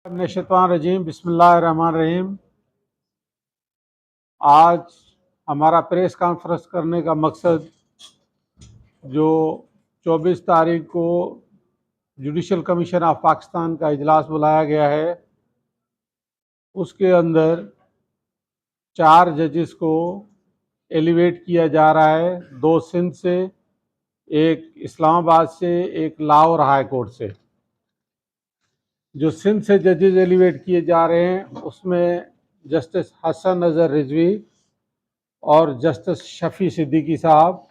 रजीम बिस्मिल्लाहिर्रहमानिर्रहीम। आज हमारा प्रेस कॉन्फ्रेंस करने का मकसद जो 24 तारीख को जुडिशल कमीशन ऑफ पाकिस्तान का इजलास बुलाया गया है, उसके अंदर 4 जजेस को एलिवेट किया जा रहा है। 2 सिंध से, एक इस्लामाबाद से, एक लाहौर हाई कोर्ट से। जो सिंध से जजेस एलिवेट किए जा रहे हैं उसमें जस्टिस हसन अजहर रिजवी और जस्टिस शफी सिद्दीकी साहब,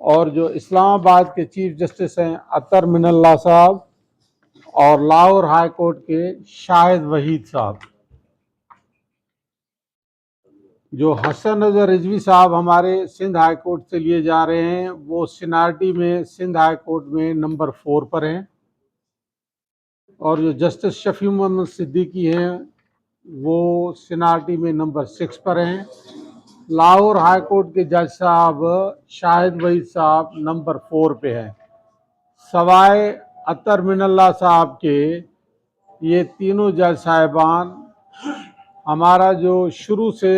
और जो इस्लामाबाद के चीफ जस्टिस हैं अतर मिनल्ला साहब, और लाहौर हाई कोर्ट के शाहिद वहीद साहब। जो हसन अजहर रिजवी साहब हमारे सिंध हाई कोर्ट से लिए जा रहे हैं, वो सीनियरिटी में सिंध हाई कोर्ट में नंबर 4 पर हैं, और जो जस्टिस शफी मोहम्मद सिद्दीकी हैं वो सीनियरिटी में नंबर 6 पर हैं। लाहौर हाई कोर्ट के जज साहब शाहिद वहीद साहब नंबर 4 पे हैं। सवाए अतर मिनल्ला साहब के ये तीनों जज साहिबान हमारा जो शुरू से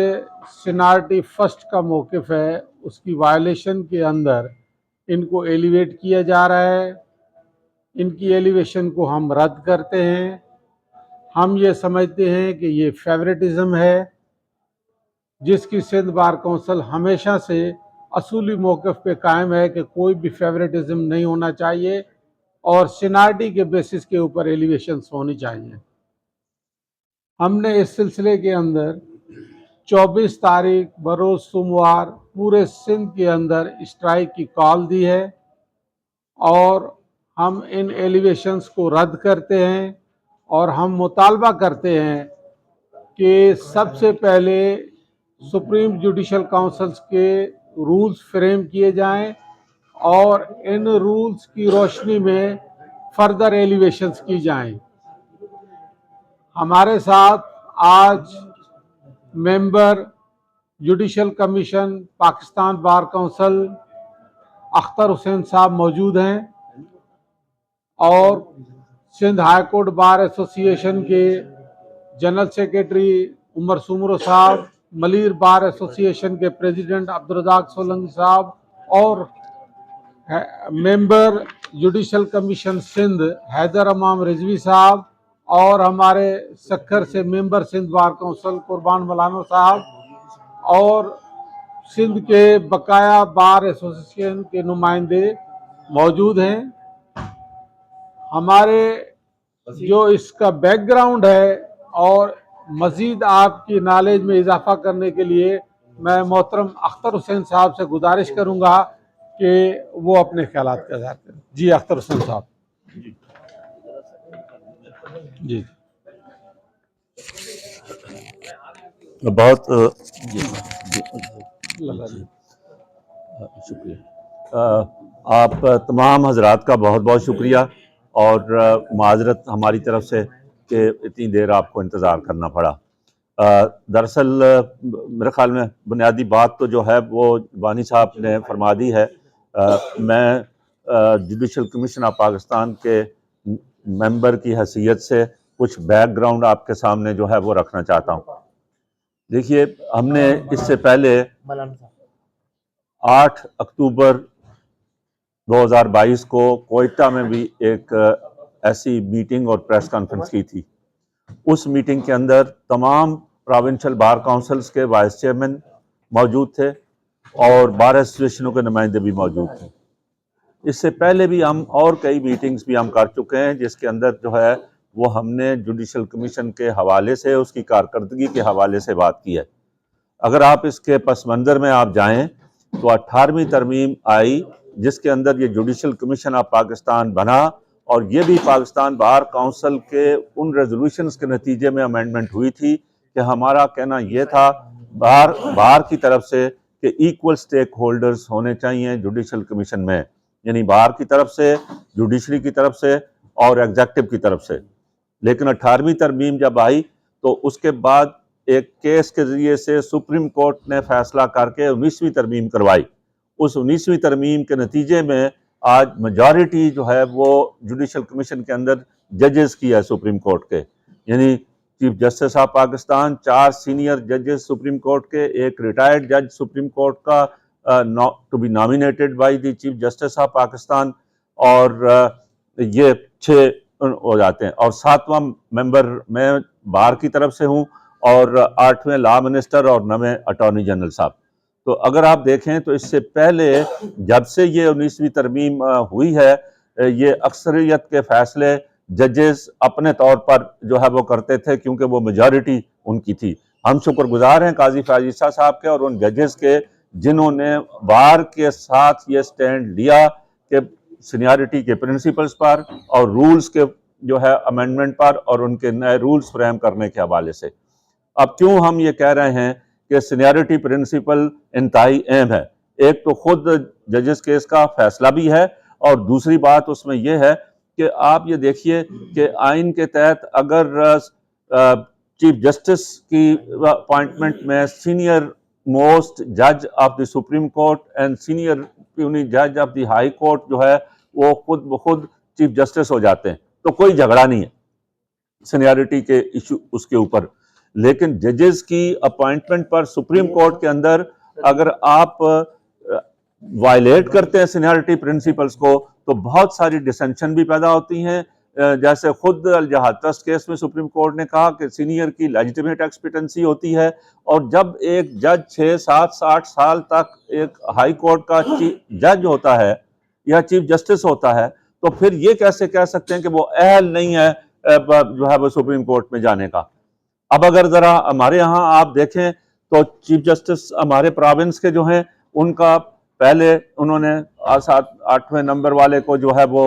सीनियरिटी फर्स्ट का मौक़िफ़ है उसकी वायलेशन के अंदर इनको एलिवेट किया जा रहा है। इनकी एलिवेशन को हम रद्द करते हैं। हम ये समझते हैं कि ये फेवरेटिज़म है, जिसकी सिंध बार कौंसिल हमेशा से असूली मौक़िफ़ पे कायम है कि कोई भी फेवरेटिज़म नहीं होना चाहिए और सीनियरिटी के बेसिस के ऊपर एलिवेशंस होनी चाहिए। हमने इस सिलसिले के अंदर 24 तारीख बरोज़ सोमवार पूरे सिंध के अंदर स्ट्राइक की कॉल दी है और हम इन एलिवेशंस को रद्द करते हैं और हम मुतालबा करते हैं कि सबसे पहले सुप्रीम जुडिशल काउंसिल्स के रूल्स फ्रेम किए जाएं और इन रूल्स की रोशनी में फर्दर एलिवेशंस की जाएं। हमारे साथ आज member judicial commission Pakistan bar council Akhtar Hussain साहब मौजूद हैं और Sindh high court bar association के जनरल सेक्रेटरी उमर सुमरो साहब, मलिर बार एसोसिएशन के प्रेसिडेंट अब्दुर्रज़ाक सोलंकी साहब और member judicial commission Sindh Haider Imam Rizvi साहब, और हमारे सक्खर से मेंबर सिंध बार काउंसिल कुर्बान मलानो साहब, और सिंध के बकाया बार एसोसिएशन के नुमाइंदे मौजूद हैं। हमारे जो इसका बैकग्राउंड है और मज़ीद आपकी नॉलेज में इजाफा करने के लिए मैं मोहतरम अख्तर हुसैन साहब से गुजारिश करूंगा कि वो अपने ख्यालात का इज़हार करें। जी अख्तर हुसैन साहब। जी बहुत शुक्रिया। आप तमाम हजरात का बहुत बहुत शुक्रिया और माजरत हमारी तरफ से कि इतनी देर आपको इंतज़ार करना पड़ा। दरअसल मेरे ख़्याल में बुनियादी बात तो जो है वो बानी साहब ने फरमा दी है। मैं जुडिशल कमीशन ऑफ पाकिस्तान के मेंबर की हैसियत से कुछ बैकग्राउंड आपके सामने जो है वो रखना चाहता हूँ। देखिए, हमने इससे पहले 8 अक्टूबर 2022 को कोयटा में भी एक ऐसी मीटिंग और प्रेस कॉन्फ्रेंस की थी। उस मीटिंग के अंदर तमाम प्रोविंशियल बार काउंसिल्स के वाइस चेयरमैन मौजूद थे और बार एसोसिएशनों के नुमाइंदे भी मौजूद थे। इससे पहले भी हम और कई मीटिंग्स भी हम कर चुके हैं, जिसके अंदर जो है वो हमने जुडिशल कमीशन के हवाले से, उसकी कारकर्दगी के हवाले से बात की है। अगर आप इसके पस मंज़र में आप जाएं तो 18वीं तरमीम आई, जिसके अंदर ये जुडिशल कमीशन ऑफ पाकिस्तान बना, और ये भी पाकिस्तान बार काउंसिल के उन रेजोल्यूशंस के नतीजे में अमेंडमेंट हुई थी कि हमारा कहना यह था बार की तरफ से कि इक्वल स्टेक होल्डर्स होने चाहिए जुडिशल कमीशन में, यानी बार की तरफ से, जुडिशरी की तरफ से और एग्जेक्टिव की तरफ से। लेकिन 18वीं तरमीम जब आई तो उसके बाद एक केस के जरिए से सुप्रीम कोर्ट ने फैसला करके 19वीं तरमीम करवाई। उस 19वीं तरमीम के नतीजे में आज मेजॉरिटी जो है वो जुडिशल कमीशन के अंदर जजेस की है सुप्रीम कोर्ट के, यानी chief justice of Pakistan, 4 senior जजेस सुप्रीम कोर्ट के, एक रिटायर्ड जज सुप्रीम कोर्ट का to be nominated by the chief justice of Pakistan, और ये 6 हो जाते हैं। और 7वां मेंबर मैं बार की तरफ से हूँ, और 8वें लॉ मिनिस्टर और 9वें अटॉर्नी जनरल साहब। तो अगर आप देखें तो इससे पहले जब से ये 19वीं तरमीम हुई है, ये अक्सरियत के फैसले जजेस अपने तौर पर जो है वो करते थे, क्योंकि वो मेजॉरिटी उनकी थी। हम शुक्रगुजार हैं काजी फयाज ईसा साहब के और उन जजेस के जिन्होंने बार के साथ ये स्टैंड लिया कि सीनियरिटी के प्रिंसिपल्स पर और रूल्स के जो है अमेंडमेंट पर और उनके नए रूल्स फ्रेम करने के हवाले से। अब क्यों हम ये कह रहे हैं कि सीनियरिटी प्रिंसिपल इंतहाई अहम है? एक तो खुद जजेस केस का फैसला भी है, और दूसरी बात उसमें यह है कि आप ये देखिए कि आइन के तहत अगर चीफ जस्टिस की अपॉइंटमेंट में सीनियर मोस्ट जज of the supreme court and senior puny जज ऑफ द हाई कोर्ट जो है वो खुद ब खुद चीफ जस्टिस हो जाते हैं, तो कोई झगड़ा नहीं है सीनियरिटी के इशू उसके ऊपर। लेकिन जजेस की अपॉइंटमेंट पर सुप्रीम कोर्ट के अंदर अगर आप वायलेट करते हैं सीनियरिटी प्रिंसिपल्स को, तो बहुत सारी डिसेंशन भी पैदा होती हैं। जैसे खुद अल-जहाद ट्रस्ट केस में सुप्रीम कोर्ट ने कहा कि सीनियर की लेजिटिमेट एक्सपेक्टेंसी होती है, और जब एक जज 6, 7, 60 साल तक एक हाई कोर्ट का जज होता है या चीफ जस्टिस होता है, तो फिर ये कैसे कह सकते हैं कि वो अहल नहीं है जो है वो सुप्रीम कोर्ट में जाने का। अब अगर जरा हमारे यहाँ आप देखें तो चीफ जस्टिस हमारे प्रोविंस के जो हैं उनका पहले उन्होंने 8वें नंबर वाले को जो है वो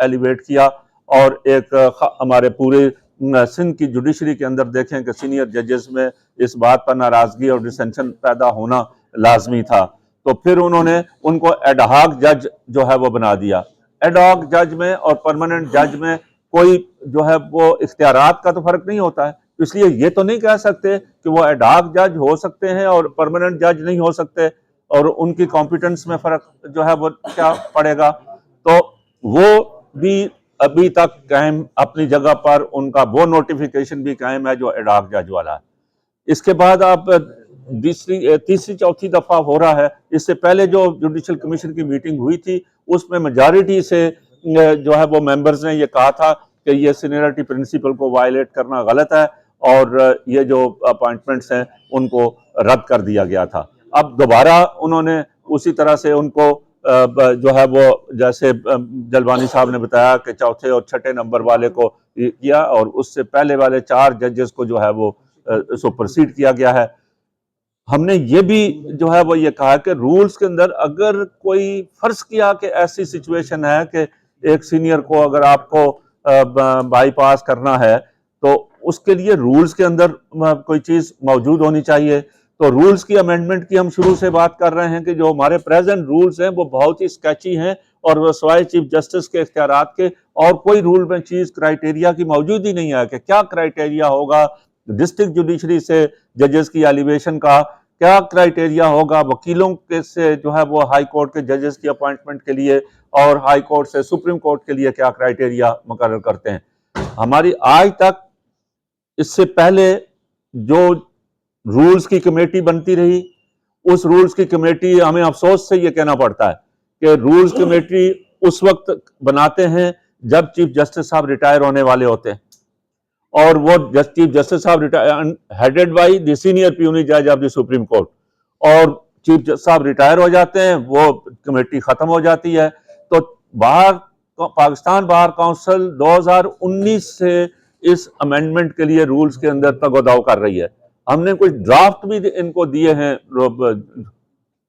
एलिवेट किया, और एक हमारे पूरे सिंध की जुडिशरी के अंदर देखें कि सीनियर जजेस में इस बात पर नाराजगी और डिसेंशन पैदा होना लाजमी था, तो फिर उन्होंने उनको एडहॉक जज जो है वो बना दिया। एडहॉक जज में और परमानेंट जज में कोई जो है वो इख्तियारात का तो फर्क नहीं होता है, इसलिए ये तो नहीं कह सकते कि वो एडहॉक जज हो सकते हैं और परमानेंट जज नहीं हो सकते, और उनकी कॉम्पिटेंस में फर्क जो है वो क्या पड़ेगा। तो वो भी अभी तक कायम अपनी जगह पर, उनका वो नोटिफिकेशन भी कायम है जो एडहॉक जज वाला है। इसके बाद आप तीसरी चौथी दफा हो रहा है। इससे पहले जो जुडिशल कमीशन की मीटिंग हुई थी उसमें मेजॉरिटी से जो है वो मेंबर्स ने ये कहा था कि ये सीनियरिटी प्रिंसिपल को वायलेट करना गलत है, और ये जो अपॉइंटमेंट्स हैं उनको रद्द कर दिया गया था। अब दोबारा उन्होंने उसी तरह से उनको जो है वो जैसे जलवानी साहब ने बताया कि चौथे और छठे नंबर वाले को किया, और उससे पहले वाले 4 जजेस को जो है वो सुपरसीड किया गया है। हमने ये भी जो है वो ये कहा कि रूल्स के अंदर अगर कोई फर्ज किया कि ऐसी सिचुएशन है कि एक सीनियर को अगर आपको बाईपास करना है, तो उसके लिए रूल्स के अंदर कोई चीज मौजूद होनी चाहिए। तो रूल्स की अमेंडमेंट की हम शुरू से बात कर रहे हैं कि जो हमारे प्रेजेंट रूल्स हैं वो बहुत ही स्केची हैं, और वो सवाए चीफ जस्टिस के इख्तियारात के और कोई रूल में चीज क्राइटेरिया की मौजूद ही नहीं है कि क्या क्राइटेरिया होगा डिस्ट्रिक्ट जुडिशरी से जजेस की एलिवेशन का, क्या क्राइटेरिया होगा वकीलों के से जो है वो हाई कोर्ट के जजेस की अपॉइंटमेंट के लिए, और हाई कोर्ट से सुप्रीम कोर्ट के लिए क्या क्राइटेरिया मुकर्रर करते हैं। हमारी आज तक इससे पहले जो रूल्स की कमेटी बनती रही, उस रूल्स की कमेटी, हमें अफसोस से ये कहना पड़ता है कि रूल्स कमेटी उस वक्त बनाते हैं जब चीफ जस्टिस साहब रिटायर होने वाले होते हैं, और वो चीफ जस्टिस साहब headed by the senior puny जज ऑफ द सुप्रीम कोर्ट, और चीफ जस्टिस साहब रिटायर हो जाते हैं, वो कमेटी खत्म हो जाती है। तो पाकिस्तान बार काउंसिल 2019 से इस अमेंडमेंट के लिए रूल्स के अंदर तगोदाव कर रही है। हमने कुछ ड्राफ्ट भी इनको दिए हैं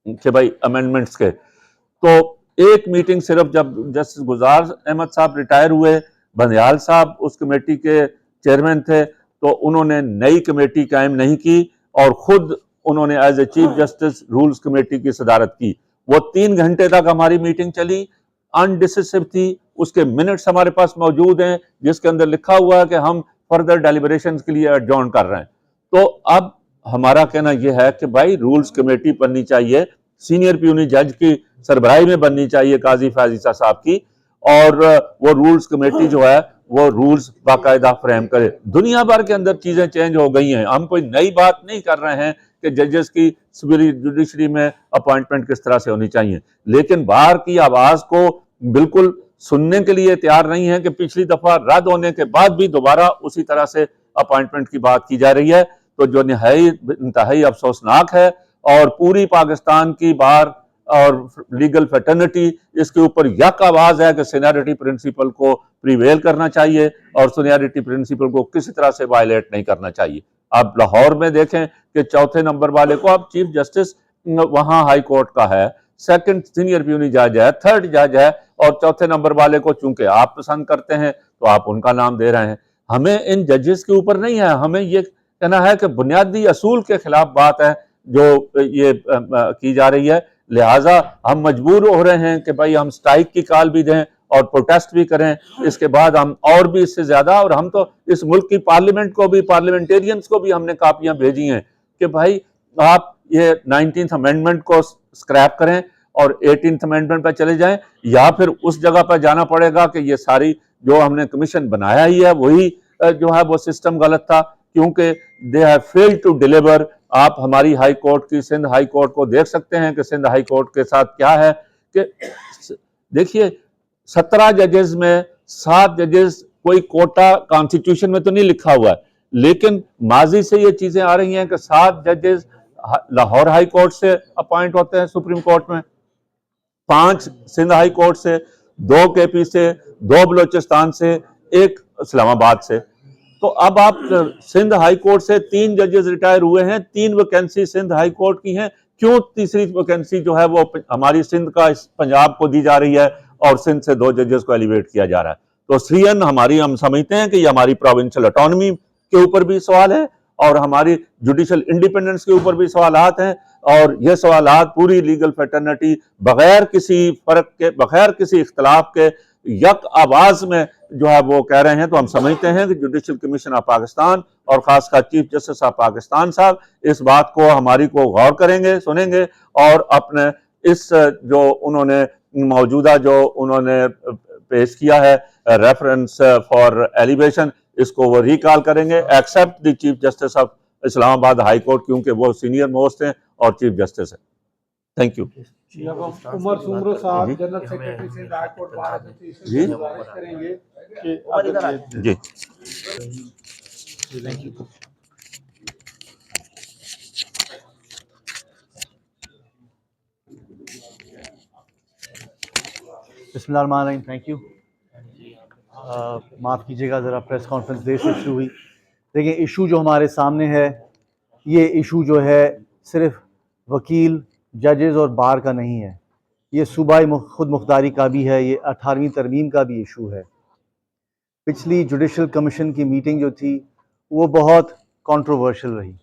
कि भाई अमेंडमेंट्स के, तो एक मीटिंग सिर्फ जब जस्टिस गुजार अहमद साहब रिटायर हुए, बंदियाल साहब उस कमेटी के चेयरमैन थे, तो उन्होंने नई कमेटी कायम नहीं की और खुद उन्होंने as a chief justice rules committee की सदारत की। वो 3 घंटे तक हमारी मीटिंग चली, अनडिसिसिव थी। उसके मिनट्स हमारे पास मौजूद हैं जिसके अंदर लिखा हुआ है कि हम फर्दर डेलिब्रेशंस के लिए एडजॉर्न कर रहे हैं। तो अब हमारा कहना यह है कि भाई रूल्स कमेटी बननी चाहिए, सीनियर प्यूनी जज की सरबराही में बननी चाहिए काजी फयाज ईसा साहब की, और वो रूल्स कमेटी जो है वो रूल्स बाकायदा फ्रेम करे। दुनिया भर के अंदर चीजें चेंज हो गई हैं, हम कोई नई बात नहीं कर रहे हैं कि जजेस की जुडिशरी में अपॉइंटमेंट किस तरह से होनी चाहिए, लेकिन बाहर की आवाज को बिल्कुल सुनने के लिए तैयार नहीं है कि पिछली दफा रद्द होने के बाद भी दोबारा उसी तरह से अपॉइंटमेंट की बात की जा रही है, तो जो इंतहाई अफसोसनाक है। और पूरी पाकिस्तान की बार और लीगल फेटर्निटी इसके ऊपर यक आवाज है कि सीनियरिटी प्रिंसिपल को प्रिवेल करना चाहिए और सीनियरिटी प्रिंसिपल को किसी तरह से वायलेट नहीं करना चाहिए। आप लाहौर में देखें कि चौथे नंबर वाले को अब चीफ जस्टिस वहां हाई कोर्ट का है, सेकंड सीनियर प्यूनी जज है, थर्ड जज है, और चौथे नंबर वाले को चूंकि आप पसंद करते हैं तो आप उनका नाम दे रहे हैं। हमें इन जजेस के ऊपर नहीं है, हमें ये कहना है कि बुनियादी असूल के खिलाफ बात है जो ये की जा रही है। लिहाजा हम मजबूर हो रहे हैं कि भाई हम स्ट्राइक की कॉल भी दें और प्रोटेस्ट भी करें, इसके बाद हम और भी इससे ज्यादा, और हम तो इस मुल्क की पार्लियामेंट को भी, पार्लियामेंटेरियंस को भी हमने कापियां भेजी हैं कि भाई आप ये 19th अमेंडमेंट को स्क्रैप करें और 18th अमेंडमेंट पर चले जाएं, या फिर उस जगह पर जाना पड़ेगा कि ये सारी जो हमने कमीशन बनाया ही है वही जो है वो सिस्टम गलत था, क्योंकि they have failed to deliver. आप हमारी हाई कोर्ट की, सिंध हाई कोर्ट को देख सकते हैं कि सिंध हाई कोर्ट के साथ क्या है कि देखिए 17 जजेस में 7 जजेस, कोई कोटा कॉन्स्टिट्यूशन में तो नहीं लिखा हुआ है, लेकिन माजी से ये चीजें आ रही हैं कि 7 जजेस लाहौर हाई कोर्ट से अपॉइंट होते हैं सुप्रीम कोर्ट में, 5 सिंध हाई कोर्ट से, 2 केपी से, 2 बलोचिस्तान से, 1 इस्लामाबाद से। तो अब आप सिंध हाई कोर्ट से 3 जजेस रिटायर हुए हैं, 3 वैकेंसी सिंध हाई कोर्ट की हैं, क्यों तीसरी वैकेंसी जो है वो हमारी सिंध का पंजाब को दी जा रही है और सिंध से 2 जजेस को एलिवेट किया जा रहा है? तो श्रीयन हमारी, हम समझते हैं कि ये हमारी प्रोविंशियल ऑटोनॉमी के ऊपर भी सवाल है और हमारी जुडिशल इंडिपेंडेंस के ऊपर भी सवालात हैं, और ये सवालात पूरी लीगल फेटर्निटी बगैर किसी फर्क के, बगैर किसी इख्तलाफ के यक आवाज में जो है वो कह रहे हैं। तो हम समझते हैं कि जुडिशल कमीशन ऑफ पाकिस्तान और खासकर चीफ जस्टिस ऑफ पाकिस्तान साहब इस बात को, हमारी को गौर करेंगे, सुनेंगे और अपने इस जो उन्होंने मौजूदा जो उन्होंने पेश किया है रेफरेंस फॉर एलिवेशन, इसको वो रिकॉल करेंगे, except the chief justice of Islamabad high court, क्योंकि वो सीनियर मोस्ट हैं और चीफ जस्टिस है। Thank you. अब हम Umar Soomro sahab general secretary Sindh high court bar association से गुजारिश करेंगे कि जी बिस्मिल्लाहिर्रहमानिर्रहीम, थैंक यू। माफ़ कीजिएगा, ज़रा प्रेस कॉन्फ्रेंस देर से शुरू हुई। देखिए, इशू जो हमारे सामने है, ये इशू जो है सिर्फ वकील, जजेस और बार का नहीं है, ये सूबाई खुद मुख्तारी का भी है, ये 18वीं तरमीम का भी इशू है। पिछली जुडिशल कमीशन की मीटिंग जो थी वो बहुत कंट्रोवर्शियल रही,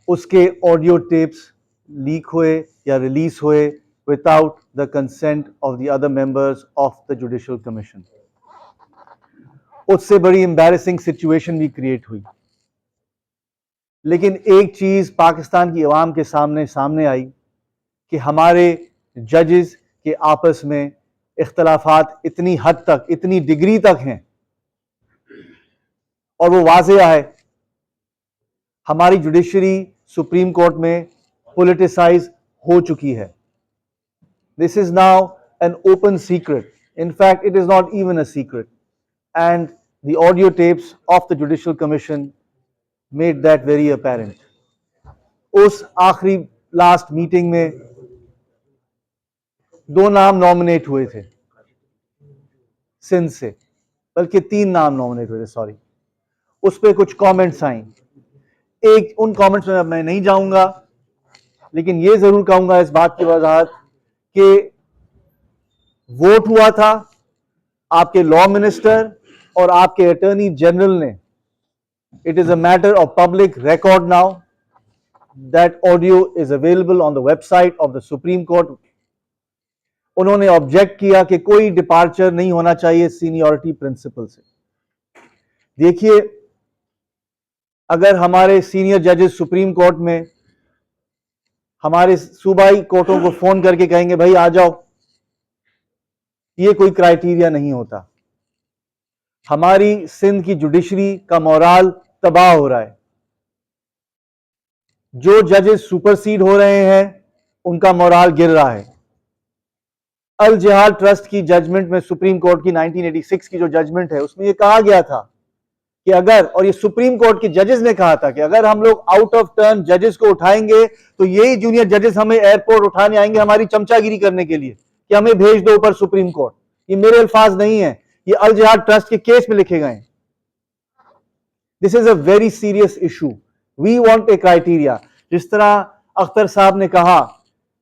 उसके ऑडियो टेप्स लीक हुए या रिलीज हुए without the consent of the other members of the Judicial Commission. उससे बड़ी एम्बैरेसिंग सिचुएशन भी क्रिएट हुई। लेकिन एक चीज़ पाकिस्तान की आवाम के सामने आई कि हमारे जजेस के आपस में इख्तलाफात इतनी हद तक, इतनी डिग्री तक हैं, और वो वाज़ेह है। हमारी जुडिशरी सुप्रीम कोर्ट में पॉलिटिसाइज हो चुकी है। This is now an open secret. In fact, it is not even a secret. And the audio tapes of the Judicial Commission made that very apparent. उस आखिरी लास्ट मीटिंग में 2 नाम nominate हुए थे सिंध से, बल्कि 3 नाम नॉमिनेट हुए थे, सॉरी। उस पर कुछ कमेंट्स आई। एक, उन कमेंट्स में मैं नहीं जाऊंगा, लेकिन ये जरूर कहूंगा इस बात की वजाहत कि वोट हुआ था, आपके लॉ मिनिस्टर और आपके अटॉर्नी जनरल ने, it is a matter of public record now, that audio is available on the website of the supreme court. उन्होंने ऑब्जेक्ट किया कि कोई डिपार्चर नहीं होना चाहिए सीनियरिटी प्रिंसिपल से। देखिए, अगर हमारे सीनियर जजेस सुप्रीम कोर्ट में हमारे सूबाई कोर्टों को फोन करके कहेंगे भाई आ जाओ, ये कोई क्राइटेरिया नहीं होता। हमारी सिंध की जुडिशरी का मोराल तबाह हो रहा है। जो जजेस सुपरसीड हो रहे हैं उनका मोराल गिर रहा है। अल जिहाद ट्रस्ट की जजमेंट में, सुप्रीम कोर्ट की 1986 की जो जजमेंट है, उसमें यह कहा गया था कि अगर, और ये सुप्रीम कोर्ट के जजेस ने कहा था कि अगर हम लोग आउट ऑफ टर्न जजेस को उठाएंगे तो यही जूनियर जजेस हमें एयरपोर्ट उठाने आएंगे हमारी चमचागिरी करने के लिए कि हमें भेज दो ऊपर सुप्रीम कोर्ट। ये मेरे अल्फाज नहीं है, ये अल जिहाद ट्रस्ट के केस में लिखे गए। This is a very serious issue. We want a criteria. जिस तरह अख्तर साहब ने कहा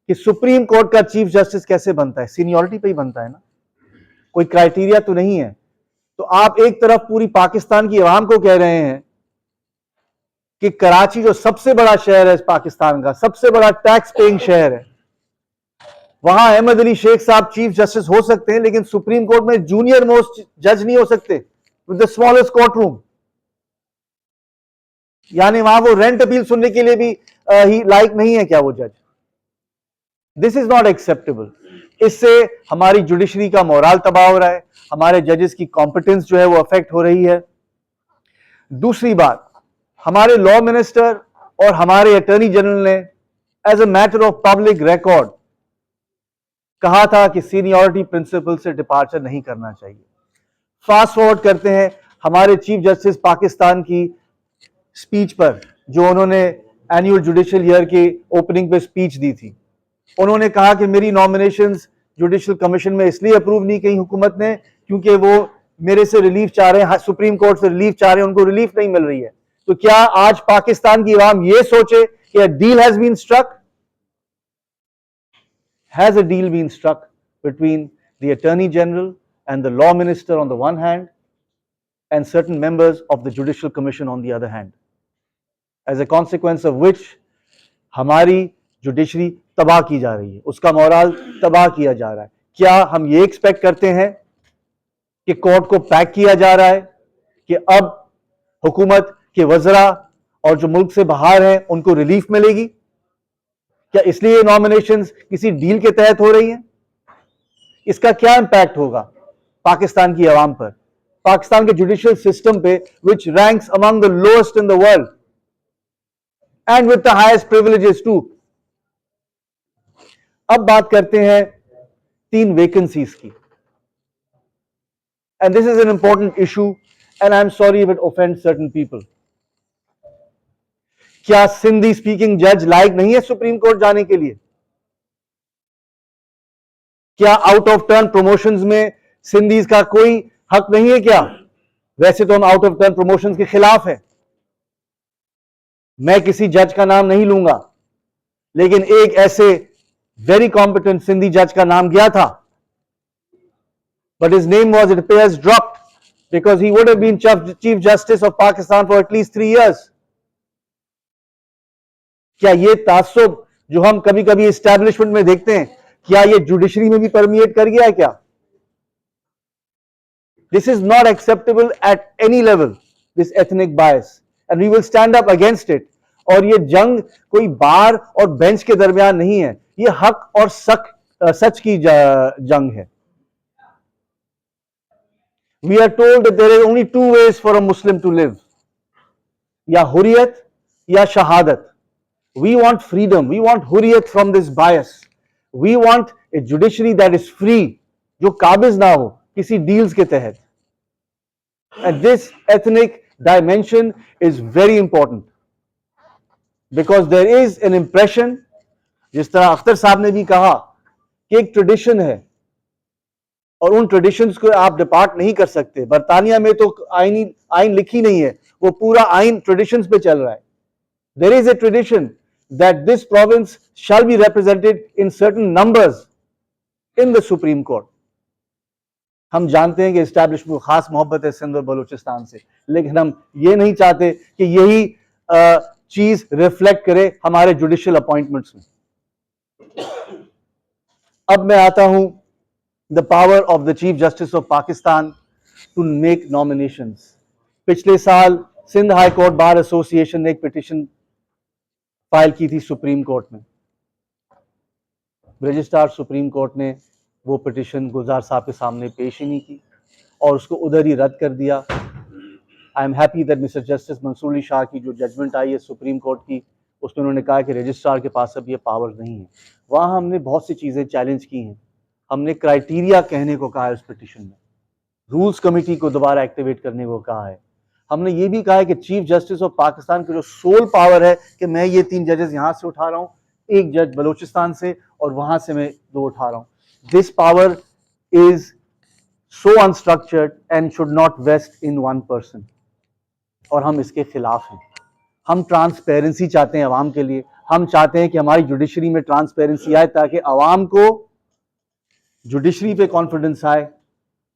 कि सुप्रीम कोर्ट का चीफ जस्टिस कैसे बनता है, सीनियरिटी पे ही बनता है ना, कोई क्राइटेरिया तो नहीं है। तो आप एक तरफ पूरी पाकिस्तान की आवाम को कह रहे हैं कि कराची जो सबसे बड़ा शहर है पाकिस्तान का, सबसे बड़ा टैक्स पेइंग शहर है, वहां अहमद अली शेख साहब चीफ जस्टिस हो सकते हैं, लेकिन सुप्रीम कोर्ट में जूनियर मोस्ट जज नहीं हो सकते with the smallest court room. यानी वहां वो रेंट अपील सुनने के लिए भी ही लायक नहीं है क्या वो जज? This is not acceptable. इससे हमारी जुडिशरी का मोराल तबाह हो रहा है, हमारे जजेस की कॉम्पिटेंस जो है वो अफेक्ट हो रही है। दूसरी बात, हमारे लॉ मिनिस्टर और हमारे अटॉर्नी जनरल ने as a matter of public record कहा था कि सीनियरिटी प्रिंसिपल से डिपार्चर नहीं करना चाहिए। फास्ट फॉरवर्ड करते हैं हमारे चीफ जस्टिस पाकिस्तान की स्पीच पर, जो उन्होंने एनुअल जुडिशियल ईयर के ओपनिंग पे स्पीच दी थी। उन्होंने कहा कि मेरी नॉमिनेशंस जुडिशियल कमीशन में इसलिए अप्रूव नहीं की हुकूमत ने क्योंकि वो मेरे से रिलीफ चाह रहे हैं, सुप्रीम कोर्ट से रिलीफ चाह रहे हैं, उनको रिलीफ नहीं मिल रही है। तो क्या आज पाकिस्तान की आवाम ये सोचे कि a deal has been struck? Has a deal been struck between the Attorney General and the Law Minister on the one hand and certain members of the Judicial Commission on the other hand, as a consequence of which हमारी judiciary तबाह की जा रही है, उसका morale तबाह किया जा रहा है? क्या हम ये एक्सपेक्ट करते हैं कि कोर्ट को पैक किया जा रहा है कि अब हुकूमत के वज़रा और जो मुल्क से बाहर हैं उनको रिलीफ मिलेगी? क्या इसलिए नॉमिनेशंस किसी डील के तहत हो रही हैं? इसका क्या इंपैक्ट होगा पाकिस्तान की आवाम पर, पाकिस्तान के जुडिशियल सिस्टम पे, which ranks among the lowest in the world and with the highest privileges too? अब बात करते हैं 3 वैकेंसीज की, and this is an important issue and I am sorry if it offends certain people. क्या Sindhi speaking जज लायक नहीं है supreme court जाने के लिए? क्या आउट ऑफ टर्न प्रमोशंस में सिंधीज का कोई हक नहीं है क्या? वैसे तो हम आउट ऑफ टर्न प्रमोशंस के खिलाफ हैं। मैं किसी जज का नाम नहीं लूंगा, लेकिन एक ऐसे वेरी कॉम्पिटेंट सिंधी जज का नाम गया था, but his name was, it appears, dropped because he would have been Chief Justice of Pakistan for at least 3 years. क्या ये तासुब जो हम कभी कभी एस्टैब्लिशमेंट में देखते हैं, क्या ये जुडिशरी में भी परमिएट कर गया है क्या? This is not acceptable at any level, this ethnic bias, and we will stand up against it. और ये जंग कोई बार और बेंच के दरमियान नहीं है, ये हक और सच की जंग है। We are told that there are only 2 ways for a Muslim to live, या हुरियत या शहादत। We want freedom, we want Hurriyat from this bias, we want a judiciary that is free, जो काबिज ना हो किसी डील्स के तहत। And this ethnic dimension is very important because there is an impression, जिस तरह अख्तर साहब ने भी कहा कि एक ट्रेडिशन है और उन ट्रेडिशंस को आप डिपार्ट नहीं कर सकते। बरतानिया में तो आइन लिखी नहीं है, वो पूरा आइन ट्रेडिशंस पे चल रहा है। There is a tradition that this province shall be represented in certain numbers in the Supreme Court. हम जानते हैं कि एस्टैब्लिशमेंट को खास मोहब्बत है सिंध और बलूचिस्तान से, लेकिन हम ये नहीं चाहते कि यही चीज रिफ्लेक्ट करे हमारे जुडिशियल अपॉइंटमेंट्स में। अब मैं आता हूं the power of the Chief Justice of Pakistan to make nominations. पिछले साल Sindh high court bar association ने एक पिटिशन फाइल की थी सुप्रीम कोर्ट में। रजिस्ट्रार सुप्रीम कोर्ट ने वो पिटिशन गुलजार साहब के सामने पेश ही नहीं की और उसको उधर ही रद्द कर दिया। I am happy that mister justice Mansoor Ali Shah की जो जजमेंट आई है सुप्रीम कोर्ट की, उसमें उन्होंने कहा कि रजिस्ट्रार के पास अब ये पावर नहीं है। वहाँ हमने बहुत सी चीज़ें चैलेंज की हैं। हमने क्राइटेरिया कहने को कहा है उस पिटिशन में, रूल्स कमेटी को दोबारा एक्टिवेट करने को कहा है। हमने ये भी कहा है कि चीफ जस्टिस ऑफ पाकिस्तान की जो सोल पावर है कि मैं ये 3 जजेस यहाँ से उठा रहा हूँ, एक जज बलूचिस्तान से और वहां से मैं 2 उठा रहा हूँ, this power is so unstructured and should not vest in one person, और हम इसके खिलाफ हैं। हम ट्रांसपेरेंसी चाहते हैं अवाम के लिए, हम चाहते हैं कि हमारी जुडिशरी में ट्रांसपेरेंसी आए ताकि अवाम को जुडिशरी पे कॉन्फिडेंस आए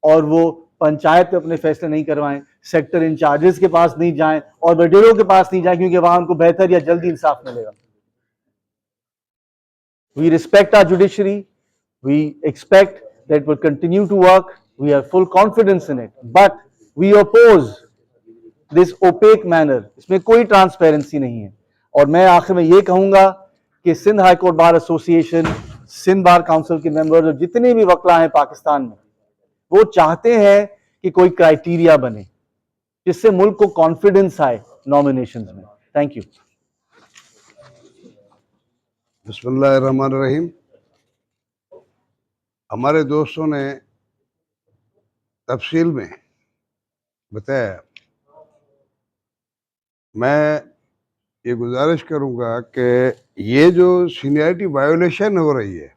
और वो पंचायत पे अपने फैसले नहीं करवाएं, सेक्टर इंचार्जेस के पास नहीं जाएं और बडेरों के पास नहीं जाएं, क्योंकि वहां उनको बेहतर या जल्दी इंसाफ मिलेगा। We respect our judiciary. We expect that it will continue to work. We have full confidence in it. But we oppose this opaque manner. इसमें कोई ट्रांसपेरेंसी नहीं है। और मैं आखिर में ये कहूंगा कि Sindh high court bar association, Sindh bar council के मेंबर्स और जितने भी वकला हैं पाकिस्तान में, वो चाहते हैं कि कोई क्राइटेरिया बने जिससे मुल्क को कॉन्फिडेंस आए नॉमिनेशंस में। Thank you. बिस्मिल्लाहिर्रहमानिर्रहीम। हमारे दोस्तों ने तफसील में बताया। मैं ये गुजारिश करूंगा कि ये जो सीनियरिटी वायोलेशन हो रही है,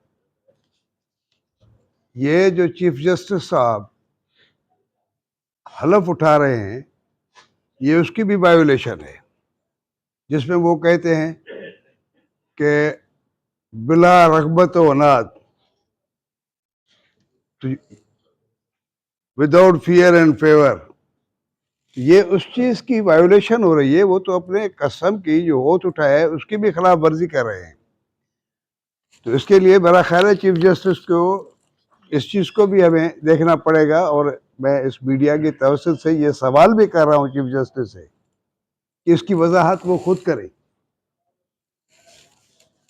ये जो चीफ जस्टिस साहब हलफ उठा रहे हैं, ये उसकी भी वायोलेशन है, जिसमें वो कहते हैं कि बिला रग़बत व अनाद, विदाउट फियर एंड फेवर, ये उस चीज़ की वायोलेशन हो रही है। वो तो अपने कसम की जो ओथ उठाया है उसकी भी खिलाफ वर्जी कर रहे हैं। तो इसके लिए मेरा ख्याल है चीफ जस्टिस को इस चीज़ को भी हमें देखना पड़ेगा। और मैं इस मीडिया की तवज्जो से ये सवाल भी कर रहा हूँ चीफ जस्टिस से कि इसकी वजाहत वो खुद करें।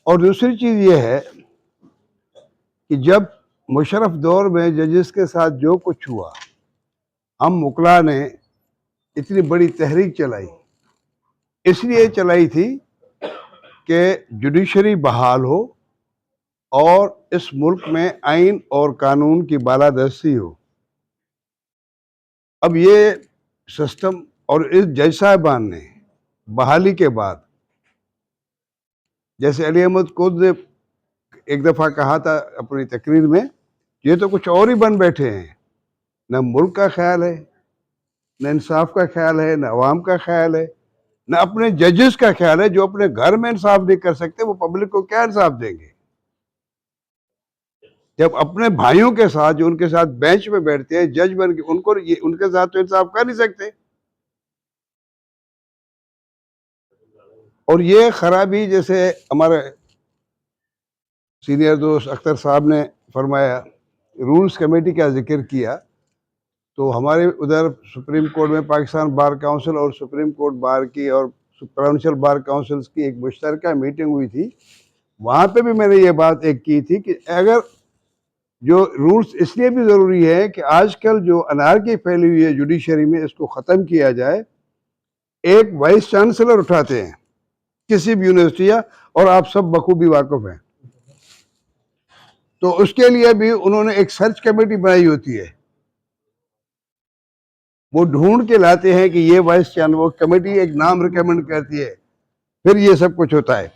और दूसरी चीज़ ये है कि जब मुशर्रफ दौर में जजेस के साथ जो कुछ हुआ, हम मुकला ने इतनी बड़ी तहरीक चलाई, इसलिए चलाई थी कि जुडिशरी बहाल हो और इस मुल्क में आइन और कानून की बालादस्ती हो। अब ये सिस्टम और इस जज साहबान ने बहाली के बाद, जैसे अली अहमद खुद ने एक दफ़ा कहा था अपनी तकरीर में, ये तो कुछ और ही बन बैठे हैं, न मुल्क का ख्याल है, न इंसाफ का ख्याल है, न अवाम का ख्याल है, न अपने जजेस का ख्याल है। जो अपने घर में इंसाफ नहीं कर सकते वो पब्लिक को क्या इंसाफ देंगे? जब अपने भाइयों के साथ जो उनके साथ बेंच में बैठते हैं जज बन के, उनको ये उनके साथ तो इंसाफ कर नहीं सकते। और ये खराबी, जैसे हमारे सीनियर दोस्त अख्तर साहब ने फरमाया, रूल्स कमेटी का जिक्र किया, तो हमारे उधर सुप्रीम कोर्ट में पाकिस्तान बार काउंसिल और सुप्रीम कोर्ट बार की और प्रोविंशियल बार काउंसिल्स की एक मुश्तरका मीटिंग हुई थी। वहाँ पे भी मैंने ये बात एक की थी कि अगर जो रूल्स इसलिए भी ज़रूरी है कि आजकल जो अनारकी फैली हुई है जुडिशरी में, इसको ख़त्म किया जाए। एक वाइस चांसलर उठाते हैं किसी भी यूनिवर्सिटी, और आप सब बखूबी वाकिफ हैं, तो उसके लिए भी उन्होंने एक सर्च कमेटी बनाई होती है। वो ढूंढ के लाते हैं कि ये वाइस चांसलर, वो कमेटी एक नाम रिकमेंड करती है, फिर ये सब कुछ होता है।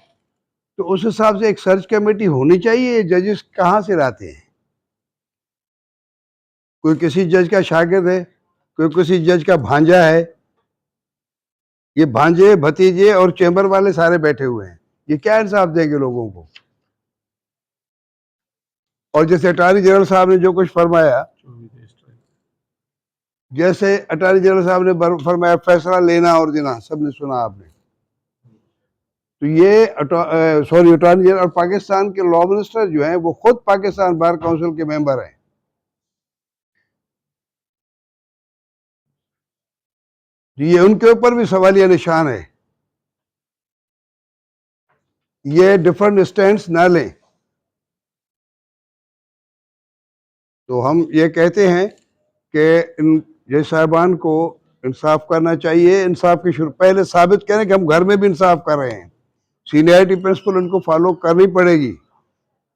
तो उस हिसाब से एक सर्च कमेटी होनी चाहिए। जजेस कहाँ से लाते हैं? कोई किसी जज का शागिर्द है, कोई किसी जज का भांजा है, ये भांजे भतीजे और चैम्बर वाले सारे बैठे हुए हैं, ये क्या इंसाफ देंगे लोगों को? और जैसे अटॉर्नी जनरल साहब ने जो कुछ फरमाया, जैसे अटॉर्नी जनरल साहब ने फरमाया फैसला लेना और देना, सबने सुना आपने। तो ये अटॉर्नी जनरल और पाकिस्तान के लॉ मिनिस्टर जो हैं वो खुद पाकिस्तान बार काउंसिल के मेंबर हैं। ये उनके ऊपर भी सवालिया निशान है। ये डिफरेंट स्टैंड्स ना लें। तो हम ये कहते हैं कि इन जज साहबान को इंसाफ करना चाहिए। इंसाफ की शुरू पहले साबित करें कि हम घर में भी इंसाफ कर रहे हैं। सीनियरिटी प्रिंसिपल उनको फॉलो करनी पड़ेगी।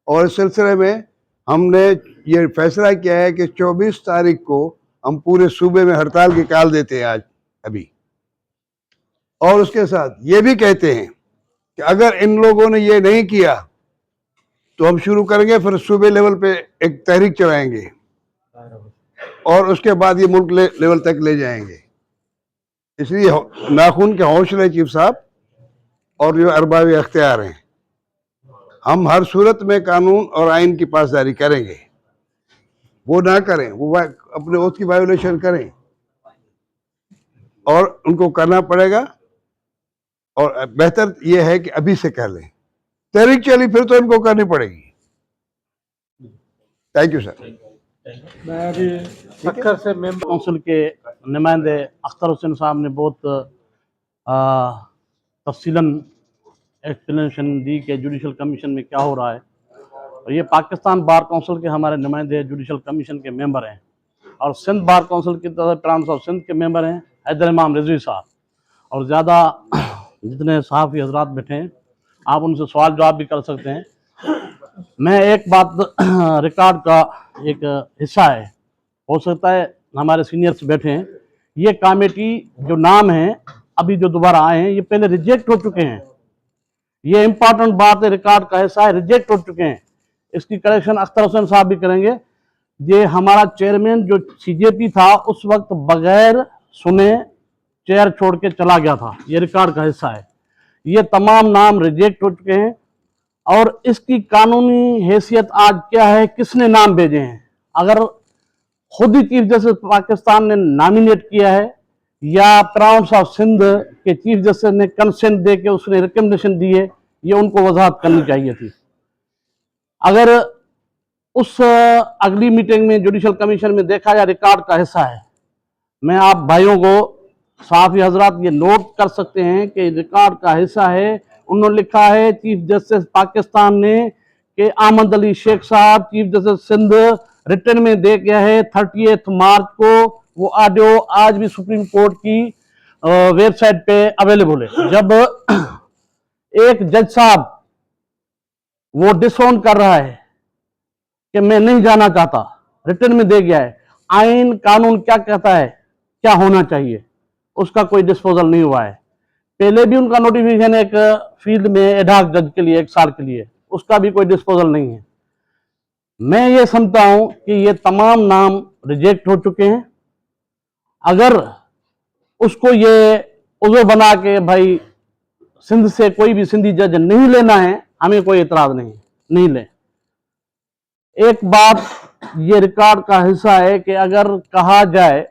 और इस सिलसिले में हमने ये फैसला किया है कि 24 तारीख को हम पूरे सूबे में हड़ताल की कॉल देते हैं आज अभी। और उसके साथ ये भी कहते हैं कि अगर इन लोगों ने ये नहीं किया तो हम शुरू करेंगे, फिर सूबे लेवल पे एक तहरीक चलाएंगे और उसके बाद ये मुल्क लेवल तक ले जाएंगे। इसलिए नाखून के हौसले चीफ साहब और जो अरबाब अख्तियार हैं, हम हर सूरत में कानून और आइन की पासदारी करेंगे। वो ना करें, वो अपने ओथ की वायोलेशन करें और उनको करना पड़ेगा। और बेहतर ये है कि अभी से कर लें। तहरीक चली फिर तो इनको करनी पड़ेगी। Thank you sir. मैं अभी सक्कर से मेंबर काउंसिल के नुमाइंदे अख्तर हुसैन साहब ने बहुत तफसीलन एक्सप्लेनेशन दी कि जुडिशल कमीशन में क्या हो रहा है। और ये पाकिस्तान बार काउंसिल के हमारे नुमाइंदे जुडिशल कमीशन के मेंबर हैं और सिंध बार काउंसिल की तरफ प्रांत ऑफ सिंध के मेंबर हैं हैदर इमाम रिजवी साहब। और ज़्यादा जितने सहाफ़ी हजरात बैठे हैं आप उनसे सवाल जवाब भी कर सकते हैं। मैं एक बात रिकॉर्ड का एक हिस्सा है, हो सकता है हमारे सीनियर्स बैठे हैं, ये कमेटी जो नाम है अभी जो दोबारा आए हैं ये पहले रिजेक्ट हो चुके हैं। ये इंपॉर्टेंट बात है, रिकॉर्ड का हिस्सा है, रिजेक्ट हो चुके हैं। इसकी करेक्शन अख्तर हुसैन साहब भी करेंगे। ये हमारा चेयरमैन जो सीजेपी था उस वक्त बगैर सुने चेयर छोड़ के चला गया था, ये रिकॉर्ड का हिस्सा है। ये तमाम नाम रिजेक्ट हो चुके हैं और इसकी कानूनी हैसियत आज क्या है, किसने नाम भेजे हैं? अगर खुद ही चीफ जस्टिस पाकिस्तान ने नॉमिनेट किया है या प्राउंस ऑफ सिंध के चीफ जस्टिस ने कंसेंट दे के उसने रिकमेंडेशन दी है, ये उनको वजाहत करनी चाहिए थी। अगर उस अगली मीटिंग में जुडिशल कमीशन में देखा जाए रिकॉर्ड का हिस्सा है, मैं आप भाइयों को सहाफ़ी हजरात ये नोट कर सकते हैं कि रिकॉर्ड का हिस्सा है। उन्होंने लिखा है चीफ जस्टिस पाकिस्तान ने कि अहमद अली शेख साहब चीफ जस्टिस सिंध रिटर्न में दे गया है 30 मार्च को। वो ऑडियो आज भी सुप्रीम कोर्ट की वेबसाइट पे अवेलेबल है। जब एक जज साहब वो डिसऑन कर रहा है कि मैं नहीं जाना चाहता, रिटर्न में दे गया है, आइन कानून क्या कहता है क्या होना चाहिए, उसका कोई डिस्पोजल नहीं हुआ है। पहले भी उनका नोटिफिकेशन एक फील्ड में एडहॉक जज के लिए 1 साल के लिए, उसका भी कोई डिस्पोजल नहीं है। मैं ये समझता हूं कि ये तमाम नाम रिजेक्ट हो चुके हैं। अगर उसको ये उज़्र बना के भाई सिंध से कोई भी सिंधी जज नहीं लेना है, हमें कोई एतराज नहीं ले। एक बात ये रिकॉर्ड का हिस्सा है कि अगर कहा जाए,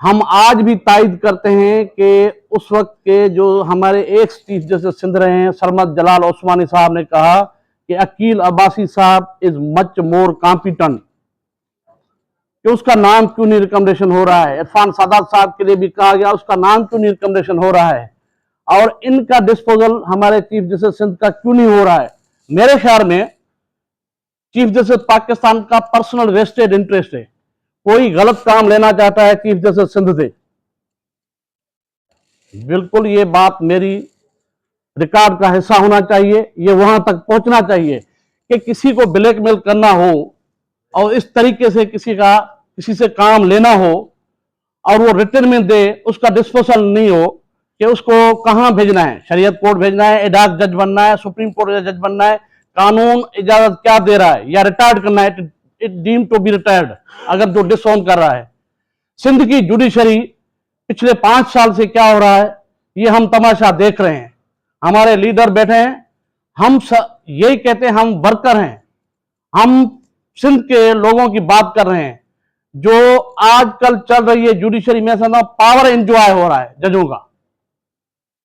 हम आज भी तायद करते हैं कि उस वक्त के जो हमारे एक्स चीफ जस्टिस सिंध रहे हैं सरमद जलाल ओस्मानी साहब ने कहा कि अकील अब्बासी साहब इज मच मोर कॉम्पिटेंट, कि उसका नाम क्यों नहीं रिकमेंडेशन हो रहा है। इरफान सादात साहब के लिए भी कहा गया उसका नाम क्यों नहीं रिकमेंडेशन हो रहा है, और इनका डिस्पोजल हमारे चीफ जस्टिस सिंध का क्यों नहीं हो रहा है। मेरे ख्याल में चीफ जस्टिस पाकिस्तान का पर्सनल वेस्टेड इंटरेस्ट है। कोई गलत काम लेना चाहता है चीफ जस्टिस सिंध से, बिल्कुल ये बात मेरी रिकॉर्ड का हिस्सा होना चाहिए, ये वहां तक पहुंचना चाहिए कि किसी को ब्लैकमेल करना हो और इस तरीके से किसी से काम लेना हो और वो रिटर्न में दे, उसका डिस्पोजल नहीं हो कि उसको कहां भेजना है, शरीयत कोर्ट भेजना है, एडहॉक जज बनना है, सुप्रीम कोर्ट का जज बनना है, कानून इजाजत क्या दे रहा है, या रिटायर्ड करना है, it deem to be retired अगर जो डिसऑन कर रहा है। सिंध की जुडिशरी पिछले 5 साल से क्या हो रहा है ये हम तमाशा देख रहे हैं। हमारे लीडर बैठे हैं, हम यही कहते हैं हम वर्कर हैं, हम सिंध के लोगों की बात कर रहे हैं। जो आजकल चल रही है जुडिशरी में समझा पावर एंजॉय हो रहा है जजों का,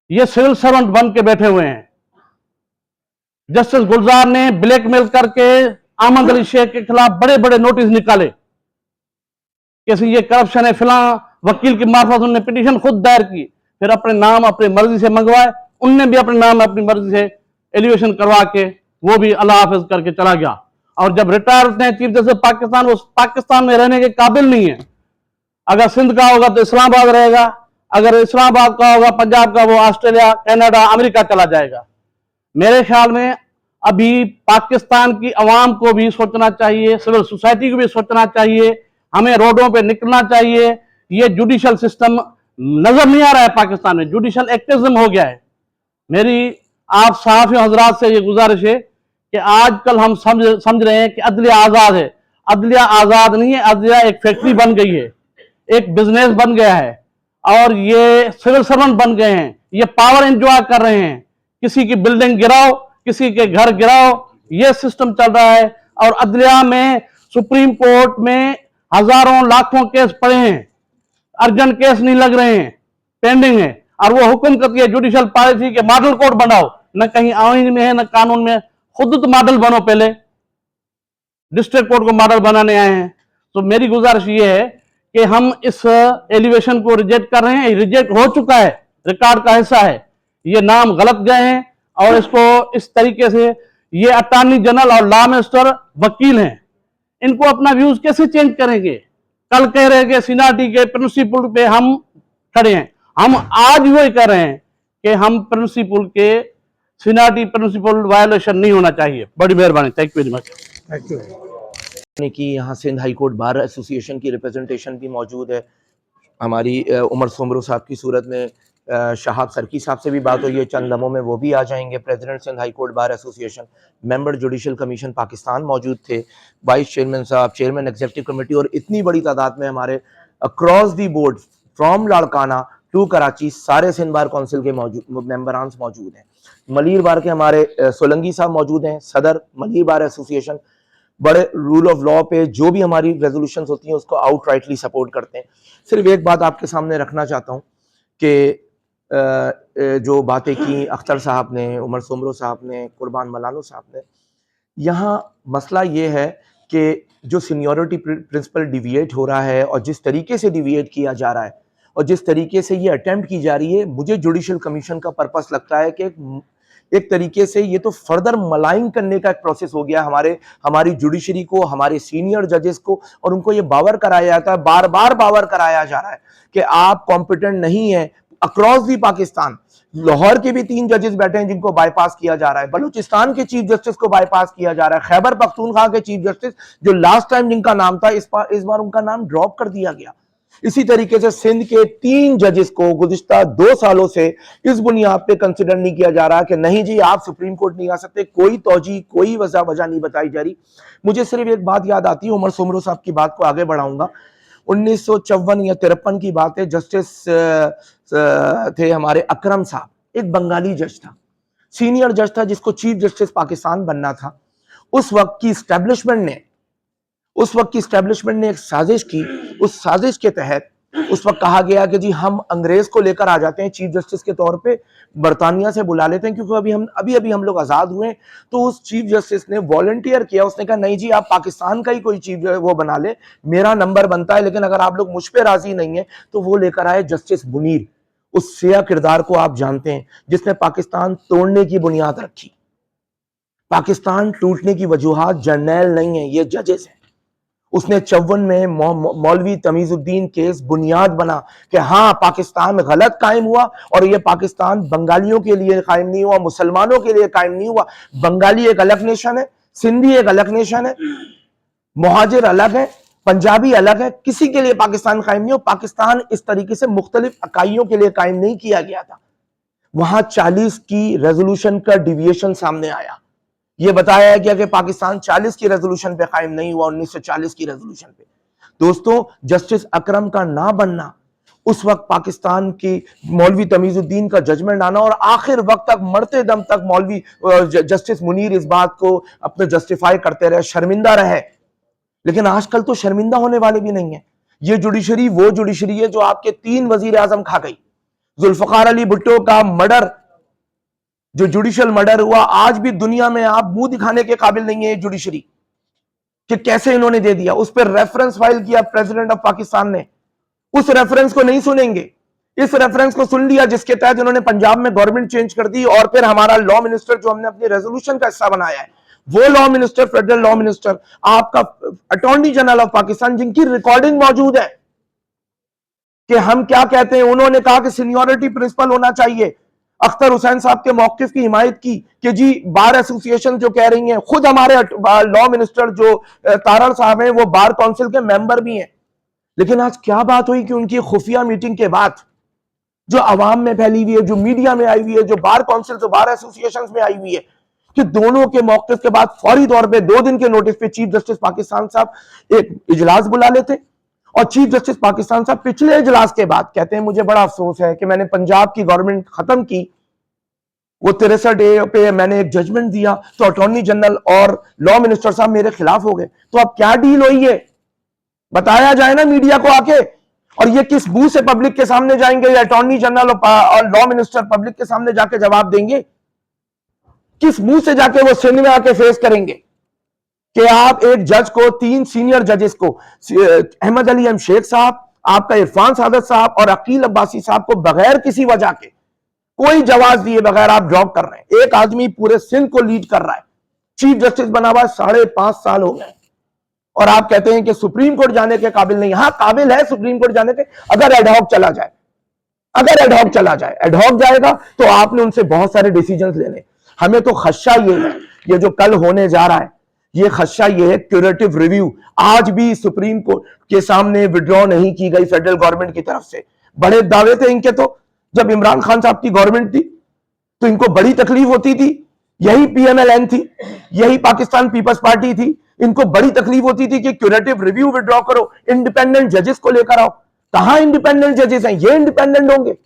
ये सिविल सर्वेंट बन के बैठे हुए हैं। जस्टिस गुलजार ने ब्लैकमेल करके अहमद अली शेख के खिलाफ बड़े बड़े नोटिस निकाले, कैसे ये करप्शन है, फिलहाल वकील की मार्फत उन्होंने पिटीशन खुद दायर की, फिर अपने नाम अपनी मर्जी से मंगवाए, उनने भी अपने नाम अपनी मर्जी से एलिवेशन करवा के वो भी अल्लाह हाफिज करके चला गया। और जब रिटायर होते हैं चीफ जस्टिस पाकिस्तान, वो पाकिस्तान में रहने के काबिल नहीं है, अगर सिंध का होगा तो इस्लामाबाद रहेगा, अगर इस्लामाबाद का होगा पंजाब का, वो ऑस्ट्रेलिया, कनाडा, अमेरिका चला जाएगा। मेरे ख्याल में अभी पाकिस्तान की अवाम को भी सोचना चाहिए, सिविल सोसाइटी को भी सोचना चाहिए, हमें रोडों पे निकलना चाहिए। ये जुडिशल सिस्टम नजर नहीं आ रहा है पाकिस्तान में, जुडिशल एक्टिज्म हो गया है। मेरी आप सहाफी हजरात से ये गुजारिश है कि आजकल हम समझ रहे हैं कि अदलिया आजाद है। अदलिया आजाद नहीं है, अदलिया एक फैक्ट्री बन गई है, एक बिजनेस बन गया है, और ये सिविल सर्वेंट बन गए हैं, ये पावर एंजॉय कर रहे हैं। किसी की बिल्डिंग गिराओ, किसी के घर गिराओ, ये सिस्टम चल रहा है। और अदलिया में, सुप्रीम कोर्ट में हजारों लाखों केस पड़े हैं, अर्जेंट केस नहीं लग रहे हैं, पेंडिंग है, और वो हुक्म करती है जुडिशल पॉलिसी के मॉडल कोड बनाओ। न कहीं आईन में है न कानून में, खुद तो मॉडल बनो, पहले डिस्ट्रिक्ट कोर्ट को मॉडल बनाने आए हैं। तो मेरी गुजारिश ये है कि हम इस एलिवेशन को रिजेक्ट कर रहे हैं, रिजेक्ट हो चुका है, रिकॉर्ड का हिस्सा है, ये नाम गलत गए हैं, और इसको इस तरीके से, ये अटॉर्नी जनरल और लॉ मिनिस्टर वकील हैं, इनको अपना व्यूज कैसे चेंज करेंगे? कल कह रहे हैं कि सीनाटी के प्रिंसिपल पे हम खड़े हैं, हम आज वही कर रहे हैं कि हम प्रिंसिपल के, सीनाटी प्रिंसिपल वायलेशन नहीं होना चाहिए। बड़ी मेहरबानी, thank you very much. Thank you. कि यहाँ Sindh high court bar association की रिप्रेजेंटेशन भी मौजूद है। हमारी उमर सोमरो साहब की सूरत में शहाब सरकी साहब से भी बात हुई है, चंद लम्हों में वो भी आ जाएंगे। President Sindh high court bar association, member judicial commission Pakistan मौजूद थे, वाइस चेयरमैन साहब, चेयरमैन एग्जीक्यूटिव कमेटी, और इतनी बड़ी तादाद में हमारे across the board from Larkana to Karachi सारे सिंध बार काउंसिल के मेंबरान मौजूद हैं। मलीर बार के हमारे सोलंगी साहब मौजूद हैं, सदर मलीर बार एसोसिएशन, बड़े रूल ऑफ लॉ पे जो भी हमारी रेजोल्यूशंस होती हैं उसको आउटराइटली सपोर्ट करते हैं। सिर्फ एक बात आपके सामने रखना चाहता हूँ कि जो बातें की अख्तर साहब ने, उमर सोमरो साहब ने, कुर्बान मलानो साहब ने, यहाँ मसला ये है कि जो सीनियरिटी प्रिंसिपल डिविएट हो रहा है और जिस तरीके से डिविएट किया जा रहा है और जिस तरीके से ये अटेम्प्ट की जा रही है, मुझे जुडिशल कमीशन का पर्पस लगता है कि एक तरीके से ये तो फर्दर मलाइन करने का एक प्रोसेस हो गया हमारी जुडिशरी को, हमारे सीनियर जजेस को, और उनको ये बावर कराया जाता है, बार बार बावर कराया जा रहा है कि आप कॉम्पिटेंट नहीं है। अक्रॉस दी पाकिस्तान लाहौर के भी 3 जजेस बैठे हैं जिनको बाईपास किया जा रहा है, बलूचिस्तान के चीफ जस्टिस को बाईपास किया जा रहा है, खैबर पख्तूनख्वा के चीफ जस्टिस जो लास्ट टाइम जिनका नाम था, इस बार उनका नाम ड्रॉप कर दिया गया। इसी तरीके से सिंध के 3 जजेस को गुज़िश्ता 2 सालों से इस बुनियाद पे कंसिडर नहीं किया जा रहा कि नहीं जी आप सुप्रीम कोर्ट नहीं आ सकते, कोई तौजी, कोई वजह नहीं बताई जा रही। मुझे सिर्फ एक बात याद आती है, उमर सोमरो साहब की बात को आगे बढ़ाऊंगा। 1954 या 53 की बात है, जस्टिस थे हमारे अकरम साहब, एक बंगाली जज था, सीनियर जज था जिसको चीफ जस्टिस पाकिस्तान बनना था। उस वक्त की स्टैब्लिशमेंट ने एक साजिश की। उस साजिश के तहत उस वक्त कहा गया कि जी हम अंग्रेज को लेकर आ जाते हैं चीफ जस्टिस के तौर पे, बरतानिया से बुला लेते हैं, क्योंकि अभी हम लोग आजाद हुए। तो उस चीफ जस्टिस ने वॉलंटियर किया, उसने कहा नहीं जी आप पाकिस्तान का ही कोई चीफ वो बना ले, मेरा नंबर बनता है, लेकिन अगर आप लोग मुझ पे राजी नहीं है तो वो लेकर आए जस्टिस मुनीर। उस सिया किरदार को आप जानते हैं जिसने पाकिस्तान तोड़ने की बुनियाद रखी। पाकिस्तान टूटने की वजूहात जर्नैल नहीं है, ये जजेस हैं। उसने 54 में मौलवी तमीजुद्दीन केस बुनियाद बना कि हाँ पाकिस्तान गलत कायम हुआ, और ये पाकिस्तान बंगालियों के लिए कायम नहीं हुआ, मुसलमानों के लिए कायम नहीं हुआ। बंगाली एक अलग नेशन है, सिंधी एक अलग नेशन है, मुहाजिर अलग है, पंजाबी अलग है, किसी के लिए पाकिस्तान कायम नहीं हो। पाकिस्तान इस तरीके से मुख्तलिफ इकाइयों के लिए कायम नहीं किया गया था। वहां 40 की रेजोल्यूशन का डिविएशन सामने आया। यह बताया गया कि पाकिस्तान 40 की रेजोल्यूशन पे कायम नहीं हुआ, 1940 की रेजोल्यूशन पे। दोस्तों, जस्टिस अकरम का ना बनना, उस वक्त पाकिस्तान की मौलवी तमीजुद्दीन का जजमेंट आना, और आखिर वक्त तक, मरते दम तक मौलवी जस्टिस मुनीर इस बात को अपने जस्टिफाई करते रहे, शर्मिंदा रहे। लेकिन आजकल तो शर्मिंदा होने वाले भी नहीं है। ये जुडिशरी वो जुडिशरी है जो आपके 3 वजीर आजम खा गई। जुल्फकार अली भुट्टो का मर्डर, जो जुडिशल मर्डर हुआ, आज भी दुनिया में आप मुंह दिखाने के काबिल नहीं है जुडिशरी कि कैसे इन्होंने दे दिया। उस पर रेफरेंस फाइल किया प्रेसिडेंट ऑफ पाकिस्तान ने, उस रेफरेंस को नहीं सुनेंगे। इस रेफरेंस को सुन लिया जिसके तहत उन्होंने पंजाब में गवर्नमेंट चेंज कर दी, और फिर हमारा लॉ मिनिस्टर जो हमने अपनी रेजोल्यूशन का हिस्सा बनाया है, वो law minister, federal law minister, आपका अटॉर्नी जनरल ऑफ पाकिस्तान, जिनकी रिकॉर्डिंग मौजूद है, कि हम क्या कहते हैं। उन्होंने कहा कि सीनियरिटी प्रिंसिपल होना चाहिए। अख्तर हुसैन साहब के मौकिफ की हिमायत की कि जी बार एसोसिएशन जो कह रही है, खुद हमारे लॉ मिनिस्टर जो तारड़ साहब हैं वो बार काउंसिल के मेंबर भी हैं। लेकिन आज क्या बात हुई कि उनकी खुफिया मीटिंग के बाद जो अवाम में फैली हुई है, जो मीडिया में आई हुई है, जो बार काउंसिल जो बार एसोसिएशन में आई हुई है, कि दोनों के मौके के बाद फौरी तौर पे 2 दिन के नोटिस पे चीफ जस्टिस पाकिस्तान साहब एक इजलास बुला लेते। और चीफ जस्टिस पाकिस्तान साहब पिछले इजलास के बाद कहते हैं मुझे बड़ा अफसोस है कि मैंने पंजाब की गवर्नमेंट खत्म की, वो 63 डे पे मैंने एक जजमेंट दिया तो अटॉर्नी जनरल और लॉ मिनिस्टर साहब मेरे खिलाफ हो गए। तो अब क्या डील हुई है बताया जाए ना मीडिया को आके। और ये किस मुंह से पब्लिक के सामने जाएंगे? अटॉर्नी जनरल और लॉ मिनिस्टर पब्लिक के सामने जाके जवाब देंगे? किस मुंह से जाके वो सिंध में आके फेस करेंगे कि आप एक जज को, 3 सीनियर जजेस को, अहमद अली एम शेख साहब, आपका इरफान सादत साहब और अकील अब्बासी साहब को बगैर किसी वजह के, कोई जवाब दिए बगैर आप ड्रॉप कर रहे हैं। एक आदमी पूरे सिंध को लीड कर रहा है, चीफ जस्टिस बना हुआ 5.5 साल हो गए, और आप कहते हैं कि सुप्रीम कोर्ट जाने के काबिल नहीं। हाँ काबिल है सुप्रीम कोर्ट जाने के, अगर एडहॉक चला जाए। अगर एडहॉक चला जाए, एडहॉक जाएगा तो आपने उनसे बहुत सारे डिसीजंस लेने। हमें तो खदशा ये है, ये जो कल होने जा रहा है, ये खदशा ये है क्यूरेटिव रिव्यू आज भी सुप्रीम कोर्ट के सामने विड्रॉ नहीं की गई फेडरल गवर्नमेंट की तरफ से। बड़े दावे थे इनके, तो जब इमरान खान साहब की गवर्नमेंट थी तो इनको बड़ी तकलीफ होती थी, यही पीएमएलएन थी, यही पाकिस्तान पीपल्स पार्टी थी, इनको बड़ी तकलीफ होती थी कि क्यूरेटिव रिव्यू विड्रॉ करो, इंडिपेंडेंट जजेस को लेकर आओ। कहां इंडिपेंडेंट जजेस हैं? ये इंडिपेंडेंट होंगे?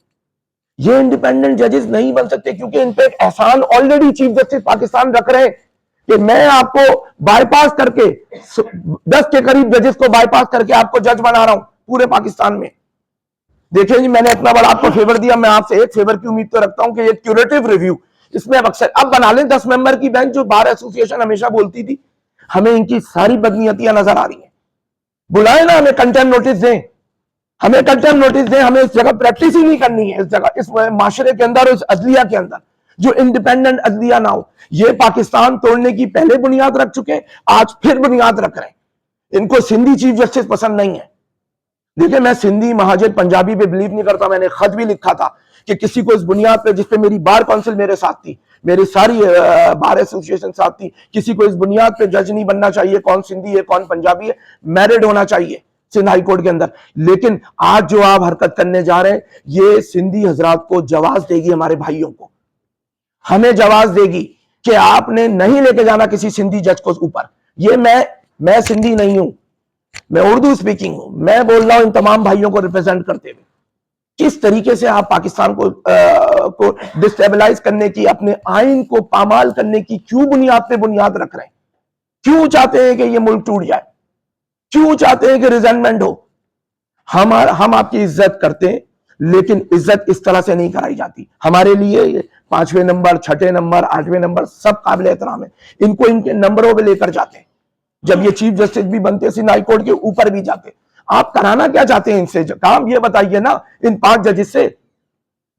ये इंडिपेंडेंट जजेस नहीं बन सकते, क्योंकि इन पे एक एहसान ऑलरेडी चीफ जस्टिस पाकिस्तान रख रहे हैं कि मैं आपको बाईपास करके 10 के करीब जजेस को बाईपास करके आपको जज बना रहा हूं पूरे पाकिस्तान में। देखिए जी, मैंने इतना बड़ा आपको फेवर दिया, मैं आपसे एक फेवर की उम्मीद तो रखता हूं कि ये क्यूरेटिव रिव्यू इसमें अक्सर अब बना लें 10 मेंबर की बेंच, जो बार एसोसिएशन हमेशा बोलती थी। हमें इनकी सारी बदनीयतियां नजर आ रही हैं। बुलाए ना, हमें कंटेम्प्ट नोटिस दें, हमें कंटेम्प्ट नोटिस दें। हमें इस जगह प्रैक्टिस ही नहीं करनी है, इस जगह, इस माशरे के अंदर, इस अदलिया के अंदर जो इंडिपेंडेंट अदलिया ना हो। ये पाकिस्तान तोड़ने की पहले बुनियाद रख चुके, आज फिर बुनियाद रख रहे हैं। इनको सिंधी चीफ जस्टिस पसंद नहीं है। देखिए, मैं सिंधी महाजिर पंजाबी पे बिलीव नहीं करता। मैंने खत भी लिखा था कि किसी को इस बुनियाद पे, जिसपे मेरी बार काउंसिल मेरे साथ थी, मेरी सारी बार एसोसिएशन साथ थी, किसी को इस बुनियाद पे जज नहीं बनना चाहिए कौन सिंधी है कौन पंजाबी है, मैरिड होना चाहिए सिंध हाई कोर्ट के अंदर। लेकिन आज जो आप हरकत करने जा रहे हैं, ये सिंधी हजरात को जवाब देगी, हमारे भाइयों को, हमें जवाब देगी कि आपने नहीं लेके जाना किसी सिंधी जज को ऊपर। ये मैं सिंधी नहीं हूं, मैं उर्दू स्पीकिंग हूं। मैं बोल रहा हूं इन तमाम भाइयों को रिप्रेजेंट करते हुए, किस तरीके से आप पाकिस्तान को डिस्टेबलाइज करने की, अपने आइन को पामाल करने की क्यों बुनियाद पे बुनियाद रख रहे हैं? क्यों चाहते हैं कि ये मुल्क टूट जाए? क्यों चाहते हैं कि रिजेंटमेंट हो? हम आपकी इज्जत करते हैं, लेकिन इज्जत इस तरह से नहीं कराई जाती। हमारे लिए 5वें नंबर, 6ठे नंबर, 8वें नंबर सब काबिल एहतराम है। इनको इनके नंबरों पे लेकर जाते हैं। जब ये चीफ जस्टिस भी बनते, सिंध हाई कोर्ट के ऊपर भी जाते। आप कराना क्या चाहते हैं इनसे काम? ये बताइए ना, इन 5 जजेस से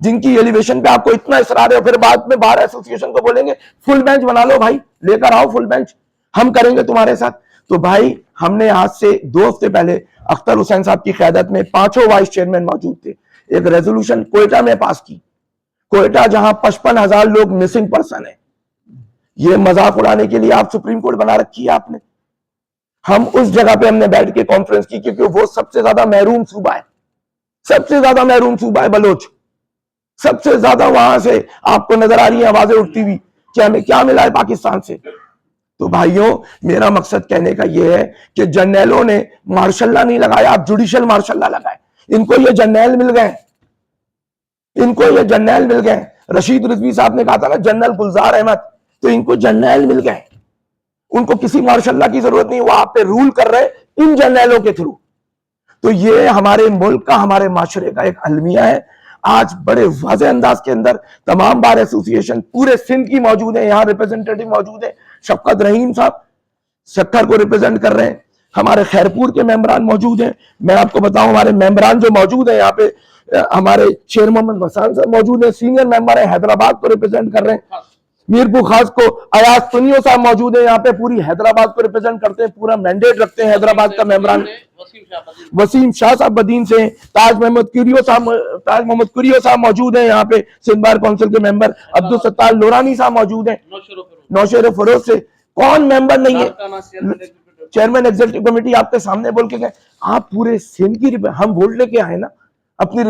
जिनकी एलिवेशन पे आपको इतना इसरार है, फिर बाद में बार एसोसिएशन को बोलेंगे फुल बेंच बना लो भाई, लेकर आओ फुल बेंच, हम करेंगे तुम्हारे साथ। तो भाई, हमने आज से 2 हफ्ते पहले अख्तर हुसैन साहब की क़यादत में 5 वाइस चेयरमैन मौजूद थे, एक रेजोल्यूशन कोयटा में पास की। कोयटा जहां 55,000 लोग मिसिंग पर्सन है। ये मजाक उड़ाने के लिए आप सुप्रीम कोर्ट बना रखी है आपने। हम उस जगह पे हमने बैठ के कॉन्फ्रेंस की, क्योंकि वो सबसे ज्यादा महरूम सूबा है, सबसे ज्यादा महरूम सूबा है बलोच। सबसे ज्यादा वहां से आपको नजर आ रही है आवाजें उठती हुई कि हमें क्या मिला है पाकिस्तान से। तो भाइयों, मेरा मकसद कहने का यह है कि जर्नैलों ने मार्शल नहीं लगाया, आप जुडिशियल मार्शल लगाए। इनको ये जर्नैल मिल गए, इनको ये जर्नैल मिल गए। रशीद रिजवी साहब ने कहा था ना जनरल गुलजार अहमद, तो इनको जर्नैल मिल गए। उनको किसी मार्शल की जरूरत नहीं, वो आप पे रूल कर रहे इन जर्नैलों के थ्रू। तो ये हमारे मुल्क का, हमारे माशरे का एक अलमिया है। आज बड़े वाज़ेह अंदाज के अंदर तमाम बार एसोसिएशन पूरे सिंध की मौजूद है, यहाँ रिप्रेजेंटेटिव मौजूद है। शफकत रहीम साहब सक्खर को रिप्रेजेंट कर रहे हैं, हमारे खैरपुर के मेंबरान मौजूद हैं। मैं आपको बताऊं, हमारे मेंबरान जो मौजूद है यहाँ पे, हमारे शेर मोहम्मद वसान साहब मौजूद है, सीनियर मेंबर है, हैदराबाद को रिप्रेजेंट कर रहे हैं। मीरपुर खास को अयाज सुनियो साहब मौजूद है यहाँ पे, पूरी हैदराबाद को रिप्रेजेंट करते हैं, पूरा मैंडेट रखते हैं हैदराबाद का मेम्बरान। वसीम शाह साहब बदीन से, ताज मोहम्मद कुरियो साहब मौजूद है यहाँ पे, सिंध बार काउंसिल के मेंबर। अब्दुल सत्तार लोरानी साहब मौजूद हैं नौशेर फरोज से। कौन मेंबर नहीं है? चेयरमैन एग्जीक्यूटिव कमेटी आपके सामने बोल के गए। आप पूरे सिंध की हम वोट लेके आए ना अपनी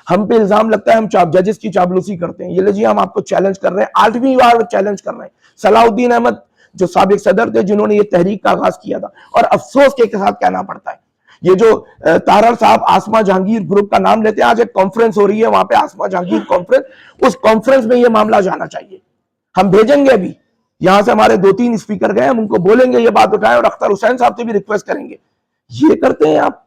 हम पे इल्जाम लगता है हम जजेस की चापलूसी करते हैं। ये लीजिए हम आपको चैलेंज कर रहे हैं, 8वीं बार चैलेंज कर रहे हैं। सलाउद्दीन अहमद जो साबिक सदर थे, जिन्होंने ये तहरीक का आगाज किया था, और अफसोस के साथ कहना पड़ता है ये जो तारड़ साहब आसमा जहांगीर ग्रुप का नाम लेते हैं, आज एक कॉन्फ्रेंस हो रही है वहां पे, आसमा जहांगीर कॉन्फ्रेंस, उस कॉन्फ्रेंस में ये मामला जाना चाहिए। हम भेजेंगे, अभी यहां से हमारे 2-3 स्पीकर गए, हम उनको बोलेंगे ये बात उठाएं, और अख्तर हुसैन साहब से भी रिक्वेस्ट करेंगे। ये करते हैं आप,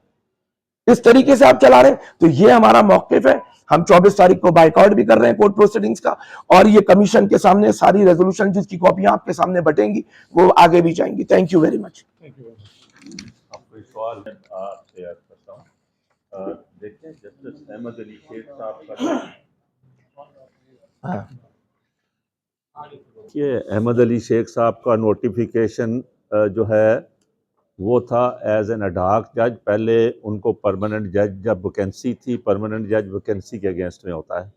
इस तरीके से आप चला रहे हैं, तो ये हमारा मौकिफ है। हम 24 तारीख को बाइकआउट भी कर रहे हैं कोर्ट प्रोसीडिंग्स का, और ये कमीशन के सामने सारी रेजोल्यूशन जिसकी कॉपियां आपके सामने बटेंगी वो आगे भी जाएंगी। Thank you very much. आपको एक सवाल मैं आपसे अर्ज करता हूँ। देखिए, जस्टिस अहमद अली शेख साहब का ये अहमद अली शेख साहब का नोटिफिकेशन जो है वो था एज एन अडाक जज। पहले उनको परमानेंट जज जब वैकेंसी थी, परमानेंट जज वैकेंसी के अगेंस्ट में होता है,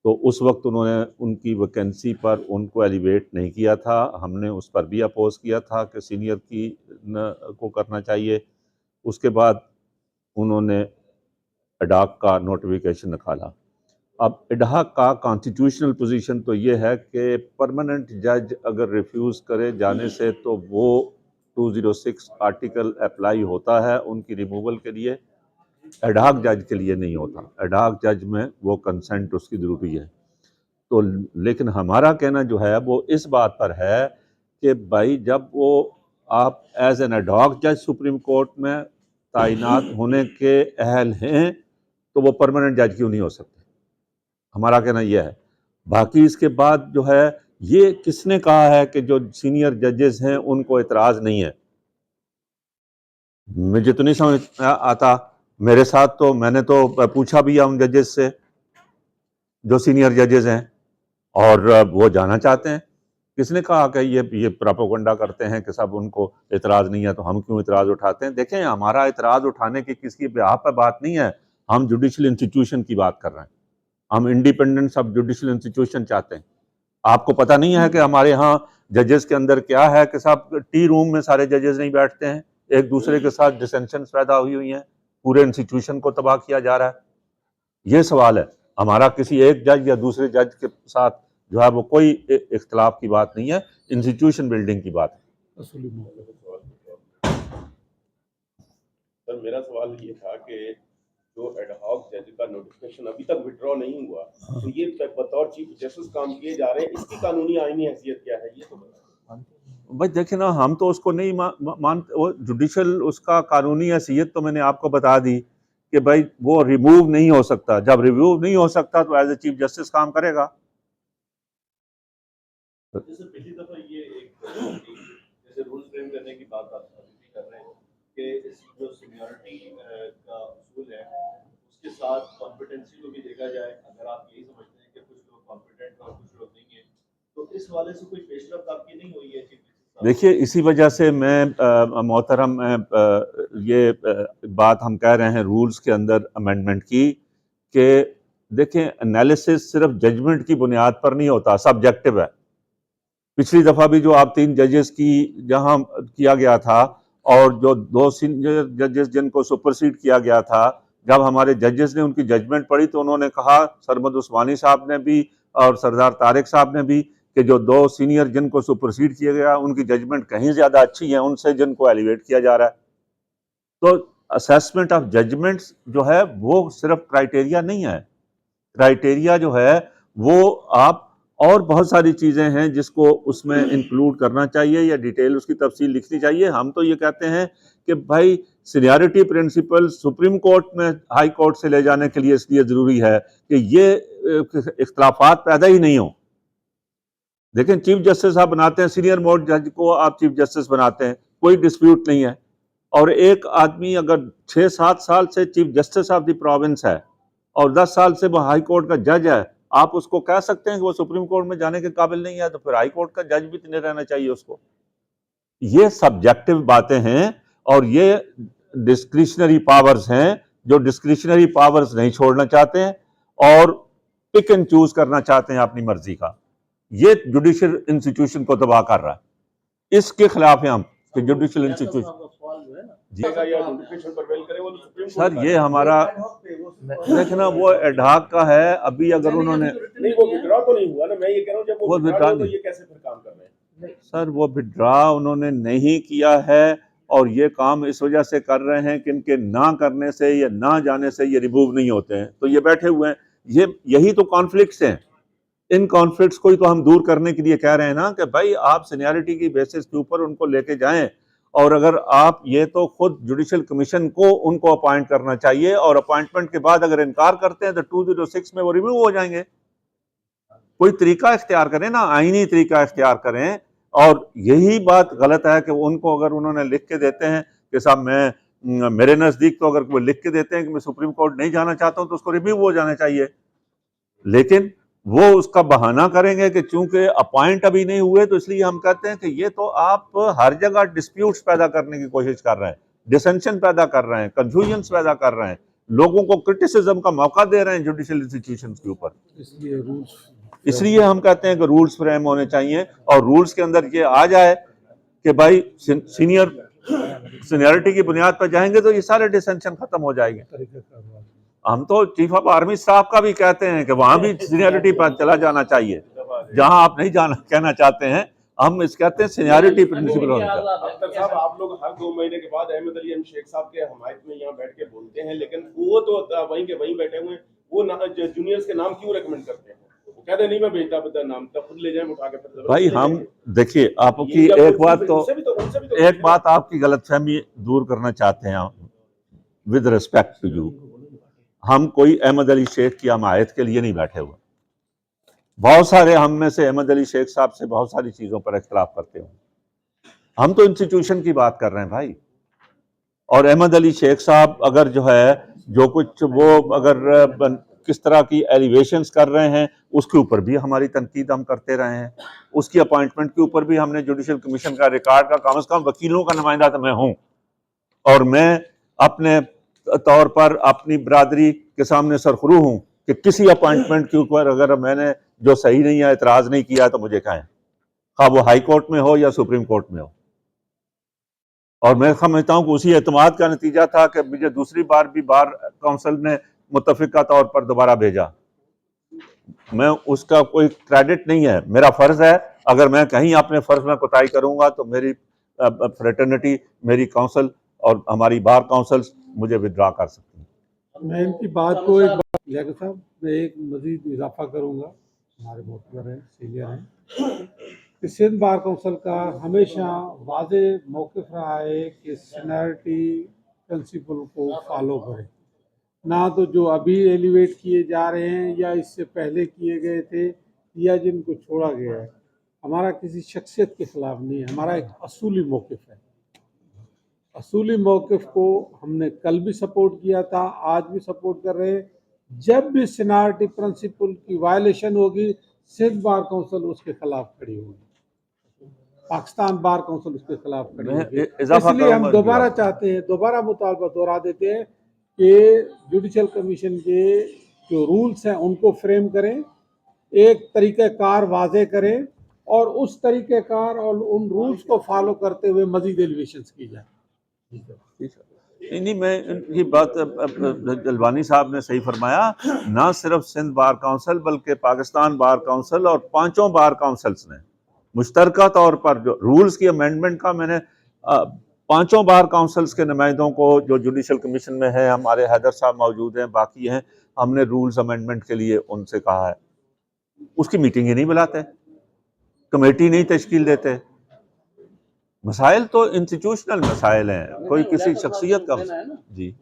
तो उस वक्त उन्होंने उनकी वैकेंसी पर उनको एलिवेट नहीं किया था। हमने उस पर भी अपोज किया था कि सीनियर की को करना चाहिए। उसके बाद उन्होंने अडाक का नोटिफिकेशन निकाला। अब अडाक का कॉन्स्टिट्यूशनल पोजीशन तो ये है कि परमानेंट जज अगर रिफ्यूज़ करे जाने से तो वो 206 आर्टिकल अप्लाई होता है उनकी रिमूवल के लिए, एडहॉक जज के लिए नहीं होता। एडहॉक जज में वो कंसेंट उसकी ज़रूरी है। तो लेकिन हमारा कहना जो है वो इस बात पर है कि भाई जब वो आप एज एन एडहॉक जज सुप्रीम कोर्ट में तैनात होने के अहल हैं तो वो परमानेंट जज क्यों नहीं हो सकते? हमारा कहना यह है। बाकी इसके बाद जो है ये किसने कहा है कि जो सीनियर जजेस हैं उनको एतराज़ नहीं है? मुझे तो नहीं समझ आता। मेरे साथ तो मैंने तो पूछा भी है उन जजेस से जो सीनियर जजेस हैं, और वो जाना चाहते हैं। किसने कहा कि ये प्रोपेगेंडा करते हैं कि सब उनको एतराज़ नहीं है तो हम क्यों एतराज़ उठाते हैं? देखें, हमारा एतराज़ उठाने की किसकी बिहार पर बात नहीं है, हम जुडिशल इंस्टीट्यूशन की बात कर रहे हैं। हम इंडिपेंडेंट सब जुडिशल इंस्टीट्यूशन चाहते हैं। आपको पता नहीं है कि हमारे यहाँ जजेस के अंदर क्या है कि साहब टी रूम में सारे जजेस नहीं बैठते हैं, एक दूसरे के साथ डिसेंशन पैदा हुई हैं, पूरे इंस्टीट्यूशन को तबाह किया जा रहा है। ये सवाल है। हमारा किसी एक जज या दूसरे जज के साथ जो है वो कोई इख्तलाफ की बात नहीं है, इंस्टीट्यूशन बिल्डिंग की बात है। सर, मेरा सवाल ये था कि जो एडहॉक जज का नोटिफिकेशन अभी तक विड्रॉ नहीं हुआ, तो ये बतौर चीफ जस्टिस काम किए जा रहे हैं, इसकी कानूनी आईनी हैसियत क्या है, ये तो बताइए। भाई देखिए ना, हम तो उसको नहीं मानते। वो जुडिशल उसका कानूनी हैसियत तो मैंने आपको बता दी कि भाई वो रिमूव नहीं हो सकता। जब रिमूव नहीं हो सकता तो एज ए चीफ जस्टिस काम करेगा। जैसे पिछली दफा ये एक जैसे रूल फ्रेम करने की बात आप अभी कर रहे हैं कि इस जो सीनियरिटी का उसूल है उसके साथ कॉम्पिटेंसी को भी देखा जाए। अगर आप यही समझते हैं कि कुछ लोग कॉम्पिटेंट और कुछ लोग नहीं है, तो इस वाले से कोई पेशरफ्त आपकी नहीं हुई है? देखिए, इसी वजह से मैं मोहतरम ये बात हम कह रहे हैं रूल्स के अंदर अमेंडमेंट की कि देखें, एनालिसिस सिर्फ जजमेंट की बुनियाद पर नहीं होता, सब्जेक्टिव है। पिछली दफ़ा भी जो आप 3 जजेस की जहां किया गया था और जो 2 सीनियर जजेस जिनको सुपरसीड किया गया था, जब हमारे जजेस ने उनकी जजमेंट पढ़ी तो उन्होंने कहा, सरमद उस्मानी साहब ने भी और सरदार तारिक साहब ने भी, कि जो 2 सीनियर जिनको सुपरसीड किया गया उनकी जजमेंट कहीं ज़्यादा अच्छी है उनसे जिनको एलिवेट किया जा रहा है। तो असेसमेंट ऑफ जजमेंट्स जो है वो सिर्फ क्राइटेरिया नहीं है। क्राइटेरिया जो है वो आप और बहुत सारी चीज़ें हैं जिसको उसमें इंक्लूड करना चाहिए या डिटेल उसकी तफसील लिखनी चाहिए। हम तो ये कहते हैं कि भाई सीनियरिटी प्रिंसिपल सुप्रीम कोर्ट में हाई कोर्ट से ले जाने के लिए इसलिए ज़रूरी है कि ये इख्तलाफात पैदा ही नहीं हो। देखें, चीफ जस्टिस आप बनाते हैं, सीनियर मोस्ट जज को आप चीफ जस्टिस बनाते हैं, कोई डिस्प्यूट नहीं है। और एक आदमी अगर 6-7 साल से chief justice of the province है और 10 साल से वो हाई कोर्ट का जज है, आप उसको कह सकते हैं कि वो सुप्रीम कोर्ट में जाने के काबिल नहीं है, तो फिर हाई कोर्ट का जज भी नहीं रहना चाहिए उसको। ये सब्जेक्टिव बातें हैं और ये डिस्क्रिशनरी पावर्स हैं, जो डिस्क्रिशनरी पावर्स नहीं छोड़ना चाहते हैं और पिक एंड चूज करना चाहते हैं अपनी मर्जी का। ये जुडिशियल इंस्टीट्यूशन को तबाह कर रहा है, इसके खिलाफ है हम कि जुडिशियल इंस्टीट्यूशन जी सर, ये हमारा देखना वो एडहॉक का है। अभी अगर उन्होंने नहीं, वो विड्रॉ तो नहीं हुआ ना, मैं ये कह रहा हूँ जब वो विड्रॉ तो ये कैसे फिर काम कर रहे हैं सर, वो विड्रॉ उन्होंने नहीं किया है और ये काम इस वजह से कर रहे हैं कि इनके ना करने से या ना जाने से ये रिमूव नहीं होते हैं, तो ये बैठे हुए हैं। यही तो कॉन्फ्लिक्ट्स हैं। इन कॉन्फ्लिक्ट्स को ही तो हम दूर करने के लिए कह रहे हैं ना कि भाई आप सीनियरिटी की बेसिस के ऊपर उनको लेके जाएं, और अगर आप ये तो खुद जुडिशियल कमीशन को उनको अपॉइंट करना चाहिए और अपॉइंटमेंट के बाद अगर इनकार करते हैं तो 206 में वो रिमूव हो जाएंगे। कोई तरीका इख्तियार करें ना, आईनी तरीका इख्तियार करें। और यही बात गलत है कि उनको अगर उन्होंने लिख के देते हैं कि साहब मैं मेरे नज़दीक तो अगर वो लिख के देते हैं कि मैं सुप्रीम कोर्ट नहीं जाना चाहता हूं तो उसको रिव्यू हो जाना चाहिए, लेकिन वो उसका बहाना करेंगे कि चूंकि अपॉइंट अभी नहीं हुए तो इसलिए हम कहते हैं कि ये तो आप हर जगह डिस्प्यूट्स पैदा करने की कोशिश कर रहे हैं, डिसेंशन पैदा कर रहे हैं, कंफ्यूजन पैदा कर रहे हैं, लोगों को क्रिटिसिज्म का मौका दे रहे हैं जुडिशियल इंस्टीट्यूशंस के ऊपर। इसलिए हम कहते हैं कि रूल्स फ्रेम होने चाहिए और रूल्स के अंदर ये आ जाए कि भाई सीनियरिटी की बुनियाद पर जाएंगे तो ये सारे डिसेंशन खत्म हो जाएंगे। हम तो चीफ ऑफ आर्मी स्टाफ का भी कहते हैं कि वहां भी सीनियरिटी पर चला जाना चाहिए, जहां आप नहीं जाना कहना चाहते हैं, हम इस कहते हैं सीनियरिटी प्रिंसिपल होना चाहिए। अख्तर साहब, आप लोग हर 2 महीने के बाद अहमद अली शेख साहब के हमायत में यहाँ बैठ के बोलते हैं, लेकिन वो तो वहीं के वहीं बैठे हुए हैं, वो जूनियर्स के नाम क्यों रेकमेंड करते हैं? वो कहते नहीं मैं भेजता बता नाम, तब खुद ले जाए उठा के। भाई हम देखिए, आपकी एक बात तो एक बात आपकी गलतफहमी दूर करना चाहते हैं, विद रिस्पेक्ट टू यू, हम कोई अहमद अली शेख की हमायत के लिए नहीं बैठे हुए। बहुत सारे हम में से अहमद अली शेख साहब से बहुत सारी चीजों पर इख्तिलाफ करते हैं, हम तो इंस्टीट्यूशन की बात कर रहे हैं भाई। और अहमद अली शेख साहब अगर जो है जो कुछ वो अगर किस तरह की एलिवेशंस कर रहे हैं उसके ऊपर भी हमारी तनकीद हम करते रहे हैं, उसकी अपॉइंटमेंट के ऊपर भी हमने जुडिशियल कमीशन का रिकॉर्ड का कम से कम वकीलों का नुमाइंदा तो मैं हूं, और मैं अपने तौर पर अपनी बरादरी के सामने सरखरू हूं कि किसी अपॉइंटमेंट के ऊपर अगर मैंने जो सही नहीं है, एतराज नहीं किया तो मुझे कहें, हाँ वो हाई कोर्ट में हो या सुप्रीम कोर्ट में हो। और मैं समझता हूं कि उसी एतमाद का नतीजा था कि मुझे दूसरी बार भी बार काउंसिल ने मुत्तफिका तौर पर दोबारा भेजा। मैं उसका कोई क्रेडिट नहीं है, मेरा फर्ज है। अगर मैं कहीं अपने फर्ज में कोताही करूंगा तो मेरी फ्रेटर्निटी, मेरी काउंसिल और हमारी बार काउंसिल्स मुझे विड्रॉ कर सकती हैं। मैं इनकी बात को एक बात लियाकत साहब, मैं एक मजीद इजाफा करूंगा, हमारे मोहतर हैं, सीनियर हैं, कि सिंध बार काउंसिल का हमेशा वाज़े मौक़िफ़ रहा है कि सीनियरिटी प्रिंसिपल को फॉलो करें, ना तो जो अभी एलिवेट किए जा रहे हैं या इससे पहले किए गए थे या जिनको छोड़ा गया है। हमारा किसी शख्सियत के खिलाफ नहीं है, हमारा एक असूली मौक़िफ़ है। असूली मौक़िफ़ को हमने कल भी सपोर्ट किया था, आज भी सपोर्ट कर रहे हैं। जब भी सीनियरिटी प्रिंसिपल की वायलेशन होगी, सिंध बार काउंसिल उसके खिलाफ खड़ी होगी, पाकिस्तान बार काउंसिल उसके खिलाफ खड़ी होगी। इसलिए हम दोबारा चाहते हैं, दोबारा मुतालबा दोहरा देते हैं कि जुडिशियल कमीशन के जो रूल्स हैं उनको फ्रेम करें, एक तरीक़ाकार वाज़े करें और उस तरीक़ाकार और उन रूल्स को फॉलो करते हुए मज़ीद एलिवेशंस की जाए। नहीं, मैं इनकी बात जलवानी साहब ने सही फरमाया, ना सिर्फ सिंध बार काउंसिल बल्कि पाकिस्तान बार काउंसिल और पांचों बार काउंसिल्स ने मुश्तरका तौर पर जो रूल्स की अमेंडमेंट का, मैंने पांचों बार काउंसिल्स के नुमाइंदों को जो जुडिशियल कमीशन में है, हमारे हैदर साहब मौजूद हैं, बाकी हैं, हमने रूल्स अमेंडमेंट के लिए उनसे कहा है। उसकी मीटिंग ही नहीं बुलाते, कमेटी नहीं तश्कील देते। मसाइल तो इंस्टीट्यूशनल मसाइल हैं, कोई किसी शख्सियत का जी।